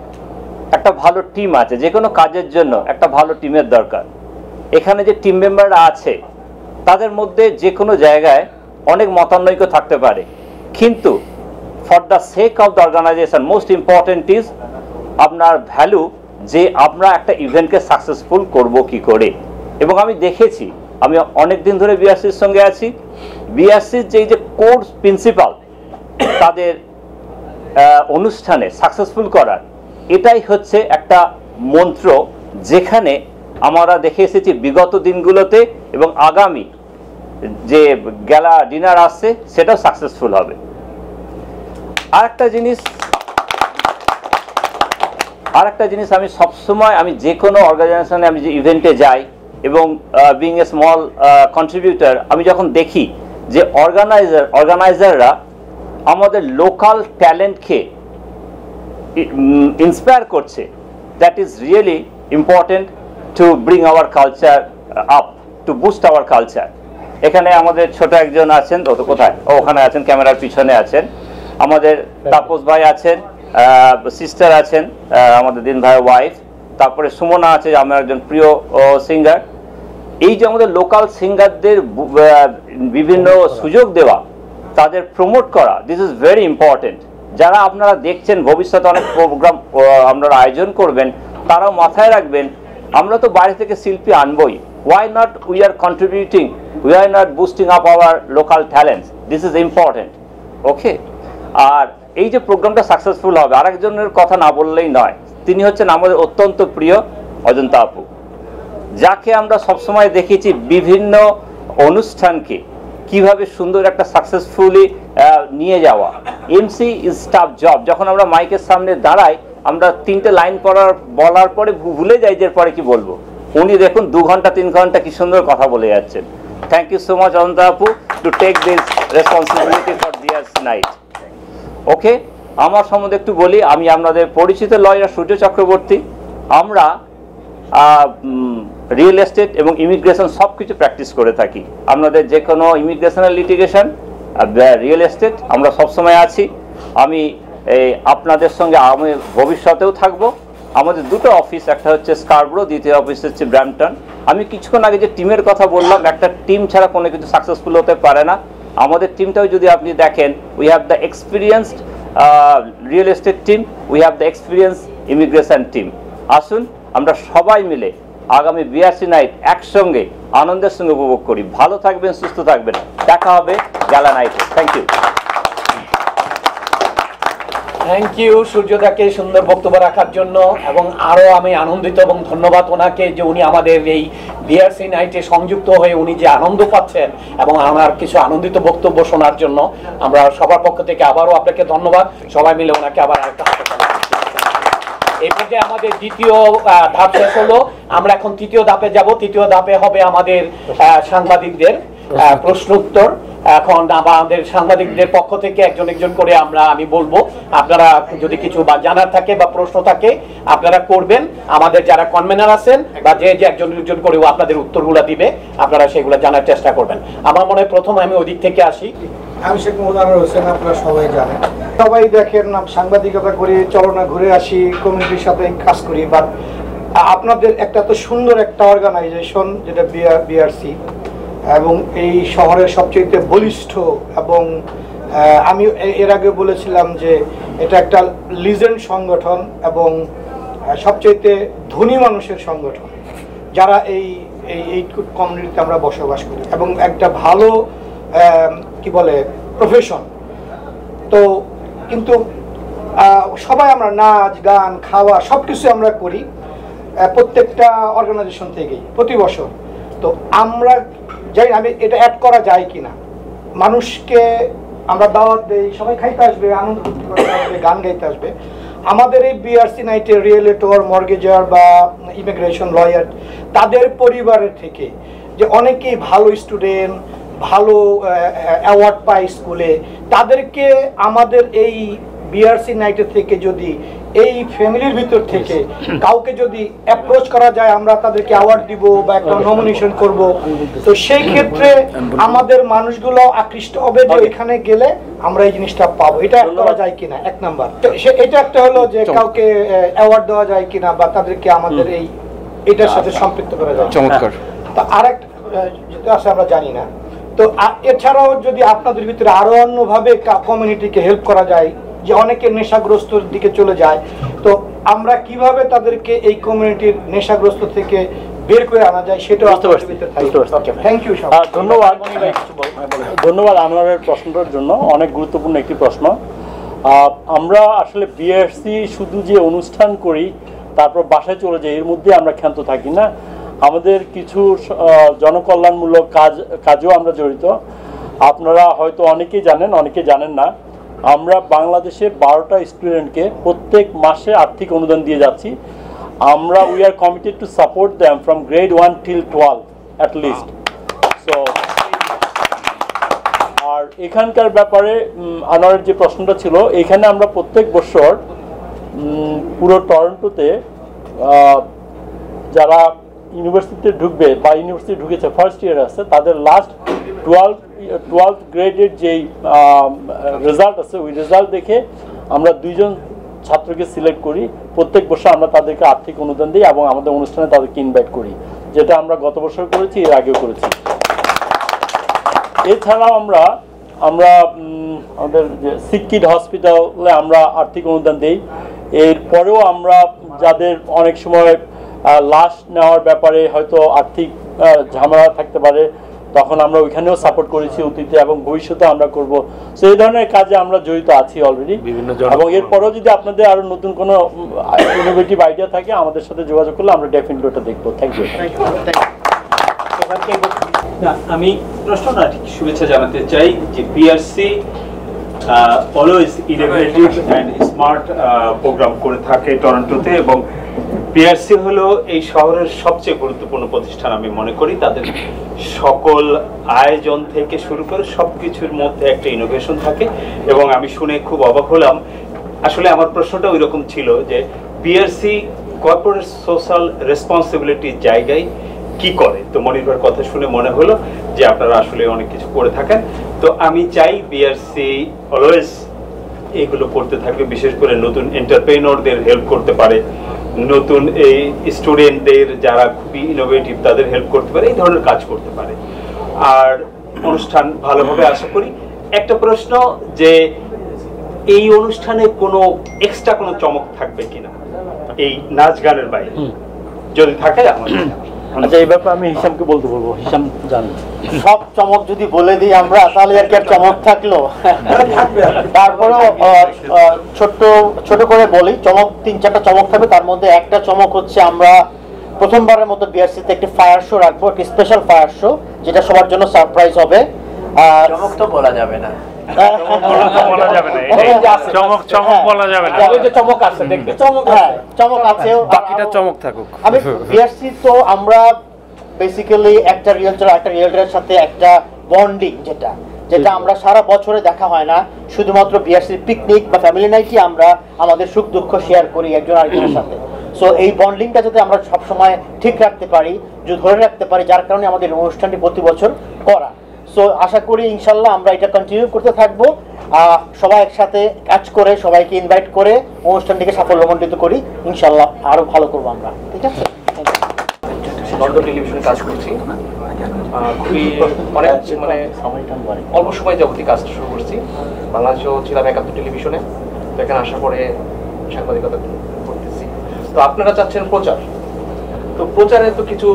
Speaker 20: একটা ভালো টিম আছে। যে কোনো কাজের জন্য একটা ভালো টিমের দরকার। এখানে যে টিম মেম্বাররা আছে তাদের মধ্যে যে কোনো জায়গায় অনেক মতানৈক্য থাকতে পারে, কিন্তু for the sake of the organisation most important is আপনার ভ্যালু, যে আমরা একটা ইভেন্টকে সাকসেসফুল করব কি করে। এবং আমি দেখেছি, আমি অনেক দিন ধরে বিআরসির সঙ্গে আছি, বিআরসির যে কোর্স প্রিন্সিপাল তাদের অনুষ্ঠানে সাকসেসফুল করার, এটাই হচ্ছে একটা মন্ত্র, যেখানে আমরা দেখে এসেছি বিগত দিনগুলোতে, এবং আগামী যে গ্যালা ডিনার আসছে সেটাও সাকসেসফুল হবে। আরেকটা জিনিস আমি সবসময়, আমি যে কোনো অর্গানাইজেশনে আমি যে ইভেন্টে যাই এবং বিং এ স্মল কন্ট্রিবিউটার, আমি যখন দেখি যে অর্গানাইজাররা আমাদের লোকাল ট্যালেন্টকে ইন্সপায়ার করছে, that is really important. to bring our culture up, to boost our culture. এখানে আমাদের ছোট একজন আছেন, তো কোথায়, ওখানে আছেন, ক্যামেরার পিছনে আছেন, আমাদের তাপস ভাই আছেন, সিস্টার আছেন, আমাদের দিন ভাই ওয়াইফ, তারপরে সুমনা আছে, আমার একজন প্রিয় সিঙ্গার। এই যে আমাদের লোকাল সিঙ্গারদের বিভিন্ন সুযোগ দেওয়া, তাদের প্রমোট করা, দিস ইজ ভেরি ইম্পর্টেন্ট। যারা আপনারা দেখছেন ভবিষ্যতে অনেক প্রোগ্রাম আপনারা আয়োজন করবেন, তারাও মাথায় রাখবেন আমরা তো বাইরে থেকে শিল্পী আনবই, why not we are contributing, we are not boosting up our local talents, this is important, okay? আর এই যে প্রোগ্রামটা সাকসেসফুল হবে, আরেকজনের কথা না বললেই নয়, তিনি হচ্ছেন আমাদের অত্যন্ত প্রিয় অজন্তা আপু, যাকে আমরা সবসময় দেখেছি বিভিন্ন অনুষ্ঠানকে কিভাবে সুন্দর একটা সাকসেসফুলি নিয়ে যাওয়া। MC is tough job. যখন আমরা মাইকের সামনে দাঁড়াই, আমরা 3টে লাইন বলার পরে ভুলে যাই যে পরে কি বলবো। উনি দেখুন 2 ঘন্টা 3 ঘন্টা কি সুন্দর কথা বলে যাচ্ছেন। Thank you so much Ajanta আপু to take this responsibility for BRC night. Okay, আমার সম্বন্ধে একটু বলি। আমি আপনাদের পরিচিত লয়ার সূর্য চক্রবর্তী। আমরা রিয়েল এস্টেট এবং ইমিগ্রেশন সব কিছু প্র্যাকটিস করে থাকি। আপনাদের যে কোনো ইমিগ্রেশনাল লিটিগেশন, রিয়েল এস্টেট, আমরা সবসময় আছি। আমি আপনাদের সঙ্গে আমি ভবিষ্যতেও থাকবো। আমাদের 2টো অফিস, একটা হচ্ছে স্কারব্রো, দ্বিতীয় অফিস হচ্ছে ব্র্যাম্পটন। আমি কিছুক্ষণ আগে যে টিমের কথা বললাম, একটা টিম ছাড়া কোনো কিছু সাকসেসফুল হতে পারে না। আমাদের টিমটাও যদি আপনি দেখেন, we have the experienced real estate team, we have the experience immigration team. আসুন আমরা সবাই মিলে আগামী বিআরসি নাইট একসঙ্গে আনন্দের সঙ্গে উপভোগ করি। ভালো থাকবেন, সুস্থ থাকবেন, দেখা হবে গালা নাইটে। Thank you.
Speaker 2: থ্যাংক ইউ সূর্যদাকে সুন্দর বক্তব্য রাখার জন্য, এবং আরও আমি আনন্দিত এবং ধন্যবাদ ওনাকে যে উনি আমাদের এই বিআরসি নাইটে সংযুক্ত হয়ে উনি যে আনন্দ পাচ্ছেন এবং আমার কিছু আনন্দিত বক্তব্য শোনার জন্য। আমরা সবার পক্ষ থেকে আবারও আপনাকে ধন্যবাদ। সবাই মিলে ওনাকে আবার আরেকটা এই পর্যায়ে আমাদের দ্বিতীয় ধাপ শেষ হলো। আমরা এখন তৃতীয় ধাপে যাব। তৃতীয় ধাপে হবে আমাদের সাংবাদিকদের প্রশ্ন উত্তর। এখন আমাদের সাংবাদিকদের পক্ষ থেকে একজন একজন করে আমি বলবো, আপনারা যদি কিছু জানার থাকে বা প্রশ্ন থাকে আপনারা করবেন। আমাদের যারা কনভেনার আছেন বা যে একজন একজন করে আপনাদের উত্তরগুলো দিবে, আপনারা সেগুলো জানার চেষ্টা করবেন। আমার মনে হয় প্রথম আমি ওদিক থেকে আসি।
Speaker 6: আমি শেখ মোহাম্মদ হোসেন, আপনারা সবাই জানেন, সবাই দেখেন সাংবাদিকতা করি, চলনা ঘুরে আসি, কমিউনিটির সাথে কাজ করি। বাট আপনাদের একটা তো সুন্দর একটা অর্গানাইজেশন যেটা বিআরসি, এবং এই শহরের সবচেয়ে বলিষ্ঠ, এবং আমি এর আগে বলেছিলাম যে এটা একটা লিজেন্ড সংগঠন এবং সবচেয়ে ধনী মানুষের সংগঠন যারা এই কমিউনিটিতে আমরা বসবাস করি, এবং একটা ভালো কি বলে প্রফেশন। তো কিন্তু সবাই আমরা নাচ গান খাওয়া সব কিছু আমরা করি প্রত্যেকটা অর্গানাইজেশন থেকেই প্রতি বছর। তো আমরা জানি আমি এটা অ্যাড করা যায় কিনা, মানুষকে আমরা দাওয়াত দেই, সবাই খাইতে আসবে, আনন্দ ফুর্তি করতে আসবে, গান গাইতে আসবে। আমাদের এই বিআরসি নাইটে রিয়েলেটর, মর্গেজার বা ইমিগ্রেশন লয়ার, তাদের পরিবারের থেকে যে অনেকেই ভালো স্টুডেন্ট, ভালো অ্যাওয়ার্ড পায় স্কুলে, তাদেরকে আমাদের এই বিআরসি নাইটের থেকে যদি এই ফ্যামিলির ভিতর থেকে কাউকে যদি অ্যাপ্রোচ করা যায়, আমরা তাদেরকে অ্যাওয়ার্ড দিব বা একটা নমিনেশন করব। তো সেই ক্ষেত্রে আমাদের মানুষগুলো আকৃষ্ট হবে যে এখানে গেলে আমরা এই জিনিসটা পাবো। এটা করা যায় কিনা, 1 নাম্বার। এটা একটা হলো যে কাউকে অ্যাওয়ার্ড দেওয়া যায় কিনা বা তাদেরকে আমাদের এটার সাথে সম্পৃক্ত করা যায়। চমৎকার। তো আরেক যেটা আছে আমরা জানি না। তো এছাড়াও যদি আপনাদের ভিতরে আরো অন্যভাবে কমিউনিটিকে হেল্প করা যায়, যে অনেকে নেশাগ্রস্তর দিকে চলে যায়, তো আমরা কিভাবে তাদেরকে এই কমিউনিটির নেশাগ্রস্ত থেকে বের করে আনা যায় সেটা থ্যাংক ইউ।
Speaker 1: ধন্যবাদ আনোয়ারের প্রশ্নটার জন্য, অনেক গুরুত্বপূর্ণ একটি প্রশ্ন। আমরা আসলে বিআরসি শুধু যে অনুষ্ঠান করি তারপর বাসায় চলে যাই, এর মধ্যে আমরা ক্ষান্ত থাকি না। আমাদের কিছু জনকল্যাণমূলক কাজেও আমরা জড়িত। আপনারা হয়তো অনেকেই জানেন, অনেকে জানেন না, আমরা বাংলাদেশে 12টা স্টুডেন্টকে প্রত্যেক মাসে আর্থিক অনুদান দিয়ে যাচ্ছি। আমরা we are committed to support them from grade 1 till 12 at least. So আর এখানকার ব্যাপারে আনোয়ারের যে প্রশ্নটা ছিল, এখানে আমরা প্রত্যেক বছর পুরো টরন্টোতে যারা ইউনিভার্সিটিতে ঢুকবে বা ইউনিভার্সিটি ঢুকেছে ফার্স্ট ইয়ার আছে, তাদের লাস্ট 12th গ্রেডের যেই রেজাল্ট আছে ওই রেজাল্ট দেখে আমরা 2 জন ছাত্রকে সিলেক্ট করি। প্রত্যেক বছর আমরা তাদেরকে আর্থিক অনুদান দিই এবং আমাদের অনুষ্ঠানে তাদেরকে ইনভাইট করি, যেটা আমরা গত বছর করেছি, এর আগেও করেছি। এছাড়াও আমরা আমাদের যে সিকিড হসপিটালে আমরা আর্থিক অনুদান দিই। এরপরেও আমরা যাদের অনেক সময় লাশ নেওয়ার ব্যাপারে হয়তো আর্থিক ঝামেলা থাকতে পারে, তখন আমরা ওইখানেও সাপোর্ট করেছি অতীতে এবং ভবিষ্যতে আমরা করব। সো এই ধরনের কাজে আমরা জড়িত আছি অলরেডি, এবং এরপরেও যদি আপনাদের আরো নতুন কোনো ইনোভেটিভ আইডিয়া থাকে আমাদের সাথে যোগাযোগ করলে আমরা ডেফিনেটলি ওটা দেখবো। Thank you.
Speaker 21: আমি প্রশ্নটা শুভেচ্ছা জানাতে চাই যে BRC always innovative and smart program করে থাকে টরন্টোতে, এবং বিআরসি হলো এই শহরের সবচেয়ে গুরুত্বপূর্ণ প্রতিষ্ঠান আমি মনে করি। তাদের সকল আয়োজন থেকে শুরু করে সবকিছুর মধ্যে একটা ইনোভেশন থাকে, এবং আমি শুনে খুব অবাক হলাম। আসলে আমার প্রশ্নটা ওই রকম ছিল যে বিআরসি কর্পোরেট সোশ্যাল রেসপন্সিবিলিটির জায়গায় কি করে। তো মনির কথা শুনে মনে হলো যে আপনারা আসলে অনেক কিছু করে থাকেন। তো আমি চাই বিআরসি অলওয়েজ এগুলো করতে থাকবে, বিশেষ করে নতুন এন্টারপ্রেনরদের হেল্প করতে পারে, নতুন এই স্টুডেন্টদের যারা খুবই ইনোভেটিভ তাদের হেল্প করতে পারে, এই ধরনের কাজ করতে পারে। আর অনুষ্ঠান ভালোভাবে আশা করি। একটা প্রশ্ন যে এই অনুষ্ঠানে কোনো এক্সট্রা কোনো চমক থাকবে কিনা এই নাচ গানের বাইরে, যদি থাকে আমাদের।
Speaker 1: আচ্ছা, এই ব্যাপারে আমি হিসামকে বলতে বলবো। হিসাম জান,
Speaker 9: সব চমক যদি বলে দিই আমরা তাহলে আর কি আর চমক থাকলো। তারপরেও ছোট করে বলি, চমক 3-4টা চমক থাকবে। তার মধ্যে একটা চমক হচ্ছে আমরা প্রথমবারের মতো বিআরসিতে একটি ফায়ার শো রাখবো, একটি স্পেশাল ফায়ার শো, যেটা সবার জন্য সারপ্রাইজ হবে।
Speaker 5: চমক তো বলা যাবে না,
Speaker 9: বাকিটা চমক থাকুক। আমি বিআরসি তো আমরা বেসিক্যালি একটা রিয়েলটরের সাথে একটা বন্ডিং, যেটা আমরা সারা বছরে দেখা হয় না, শুধুমাত্র বিআরসি পিকনিক বা ফ্যামিলি নাইটই আমরা আমাদের সুখ দুঃখ শেয়ার করি একজন আরেকজনের সাথে। সো এই বন্ডিংটা যাতে আমরা সবসময় ঠিক রাখতে পারি, যদি ধরে রাখতে পারি, যার কারণে আমাদের অনুষ্ঠানটি প্রতি বছর করা। সো আশা করি ইনশাল্লাহ আমরা এটা কন্টিনিউ করতে থাকবো। সবাই একসাথে কাজ করে, সবাইকে ইনভাইট করে অনুষ্ঠানটিকে সাফল্যমণ্ডিত করি। ইনশাল্লাহ আরো ভালো করবো আমরা। ঠিক আছে।
Speaker 2: লন্ডন টেলিভিশনে কাজ করছি, খুবই অনেক মানে অল্প সময় যাবতীয় কাজ শুরু করছি। বাংলাদেশেও ছিলাম 71 টেলিভিশনে, তো এখানে আসার পরে সাংবাদিকতা করতেছি। তো আপনারা চাচ্ছেন প্রচার, তো প্রচারে তো কিছু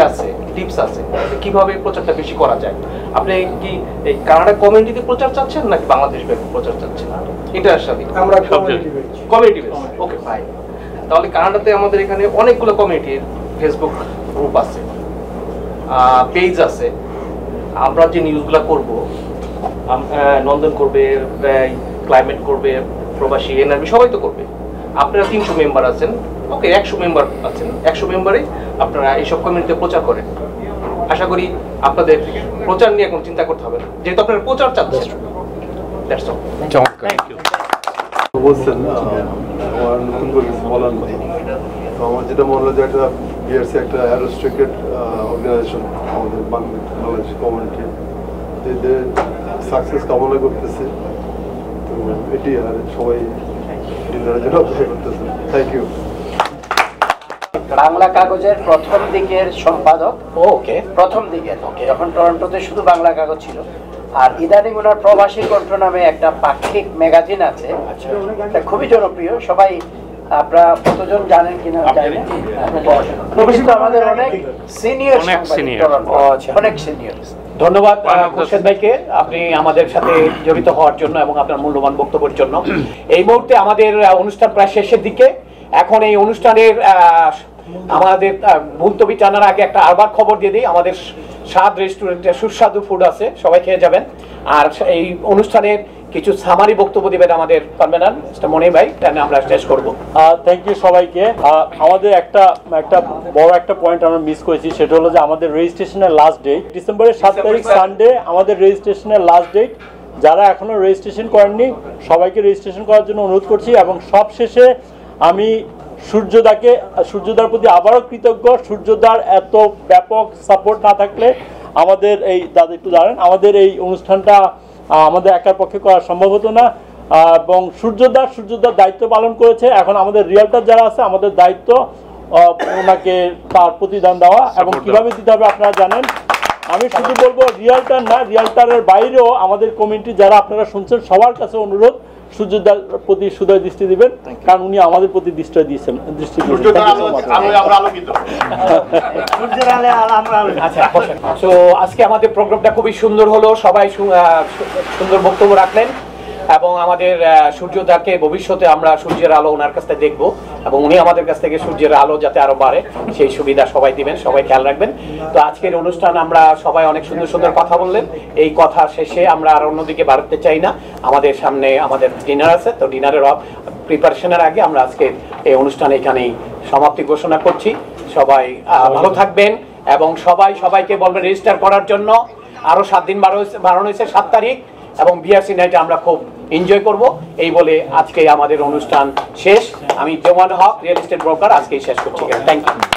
Speaker 2: আছে, টিপস আছে কিভাবে প্রচারটা বেশি করা যায়। আপনি কি এই কানাডা কমিউনিটিতে প্রচার চাচ্ছেন নাকি বাংলাদেশ ব্যাপী প্রচার চাচ্ছেন? ইন্টারন্যাশনালি আমরা কমিউনিটি বেস। ওকে ভাই, তাহলে কানাডাতে আমাদের এখানে অনেকগুলো কমিউনিটির ফেসবুক গ্রুপ আছে, পেজ আছে। আমরা যে নিউজগুলো করব, নন্দন করবে, ক্লাইমেট করবে, প্রবাসী, এনআরবি সবাই তো করবে। আপনারা 300 মেম্বার আছেন, ওকে 100 মেম্বার আছেন, 100 মেম্বারে আপনারা এইসব কমিউনিটিতে প্রচার করেন। আশা করি আপনাদের প্রচার নিয়ে কোনো চিন্তা করতে হবে না, যেহেতু আপনারা প্রচার চাচ্ছেন। That's all. Thank you.
Speaker 22: বলছেন আমার নতুন করে কিছু বলার নেই। তো আমার যেটা মনে হলো যে একটা বিআরসি একটা রেস্ট্রিক্টেড অর্গানাইজেশন, আমাদের বাংলাদেশ কমিউনিটি, এদের সাকসেস কামনা করতেছে। তো এটি আর সবাই ডিনারের জন্য অপেক্ষা করতেছে। Thank you.
Speaker 5: বাংলা কাগজের প্রথম দিকের সম্পাদক,
Speaker 2: ওকে
Speaker 5: প্রথম দিকের, যখন টরন্টোতে শুধু বাংলা কাগজ ছিল। আর ইদানিং ওনার প্রবাসী কণ্ঠ নামে একটা পাক্ষিক ম্যাগাজিন আছে, খুবই জনপ্রিয়। সবাই আপনারা কতজন জানেন কিনা জানি না, প্রবাসী তো আমাদের অনেক সিনিয়র, অনেক সিনিয়র।
Speaker 2: ধন্যবাদ খুরশেদ ভাইকে, আপনি আমাদের সাথে জড়িত হওয়ার জন্য এবং আপনার মূল্যবান বক্তব্যের জন্য। এই মুহূর্তে আমাদের অনুষ্ঠান প্রায় শেষের দিকে। এখন এই অনুষ্ঠানের আমাদের মুলতবি জানার আগে একটা আবার খবর দিয়ে দিই। আমাদের স্বাদ রেস্টুরেন্টে সুস্বাদু ফুড আছে, সবাই খেয়ে যাবেন। আর এই অনুষ্ঠানের কিছু সামারি বক্তব্য দিবেন আমাদের কনভেনার মিস্টার মনি ভাই, তাহলে আমরা শেষ করব।
Speaker 1: থ্যাংক ইউ সবাইকে। আমাদের একটা বড় একটা পয়েন্ট আমরা মিস করেছি, সেটা হলো যে আমাদের রেজিস্ট্রেশনের লাস্ট ডেট ডিসেম্বরের 7 তারিখ সানডে আমাদের রেজিস্ট্রেশনের লাস্ট ডেট। যারা এখনো রেজিস্ট্রেশন করেননি সবাইকে রেজিস্ট্রেশন করার জন্য অনুরোধ করছি। এবং সব শেষে আমি সূর্যদার প্রতি আবারও কৃতজ্ঞ। সূর্যদার এত ব্যাপক সাপোর্ট না থাকলে আমাদের এই দাদা একটু দাঁড়ান, আমাদের এই অনুষ্ঠানটা আমাদের একার পক্ষে করা সম্ভব হতো না। এবং সূর্যদার দায়িত্ব পালন করেছে। এখন আমাদের রিয়েলটার যারা আছে আমাদের দায়িত্ব ওনাকে তার প্রতিদান দেওয়া, এবং কিভাবে দিতে হবে আপনারা জানেন। আমি শুধু বলবো রিয়েলটার না, রিয়েলটারের বাইরেও আমাদের কমিউনিটি যারা আপনারা শুনছেন সবার কাছে অনুরোধ সূর্যদার প্রতি সুদয় দৃষ্টি দিবেন, কারণ উনি আমাদের প্রতি দৃষ্টি দিয়েছেন।
Speaker 2: তো আজকে আমাদের প্রোগ্রামটা খুবই সুন্দর হলো, সবাই সুন্দর বক্তব্য রাখলেন এবং আমাদের সূর্যদাকে ভবিষ্যতে আমরা সূর্যের আলো ওনার কাছ থেকে দেখবো এবং উনি আমাদের কাছ থেকে সূর্যের আলো যাতে আরো বাড়ে সেই সুবিধা সবাই দিবেন, সবাই খেয়াল রাখবেন। তো আজকের অনুষ্ঠান আমরা সবাই অনেক সুন্দর সুন্দর কথা বললেন। এই কথা শেষে আমরা আর অন্যদিকে বাড়তে চাই না, আমাদের সামনে আমাদের ডিনার আছে, তো ডিনারের প্রিপারেশনের আগে আমরা আজকে এই অনুষ্ঠান এখানেই সমাপ্তি ঘোষণা করছি। সবাই ভালো থাকবেন এবং সবাইকে বলবেন রেজিস্টার করার জন্য। আরো 7 দিন বাড়ানো হয়েছে, 7 তারিখ, এবং বিআরসি নাইটে আমরা খুব এনজয় করব। এই বলে আজকে আমাদের অনুষ্ঠান শেষ। আমি Joman Haque, real estate broker, আজকেই শেষ করছি। Thank you.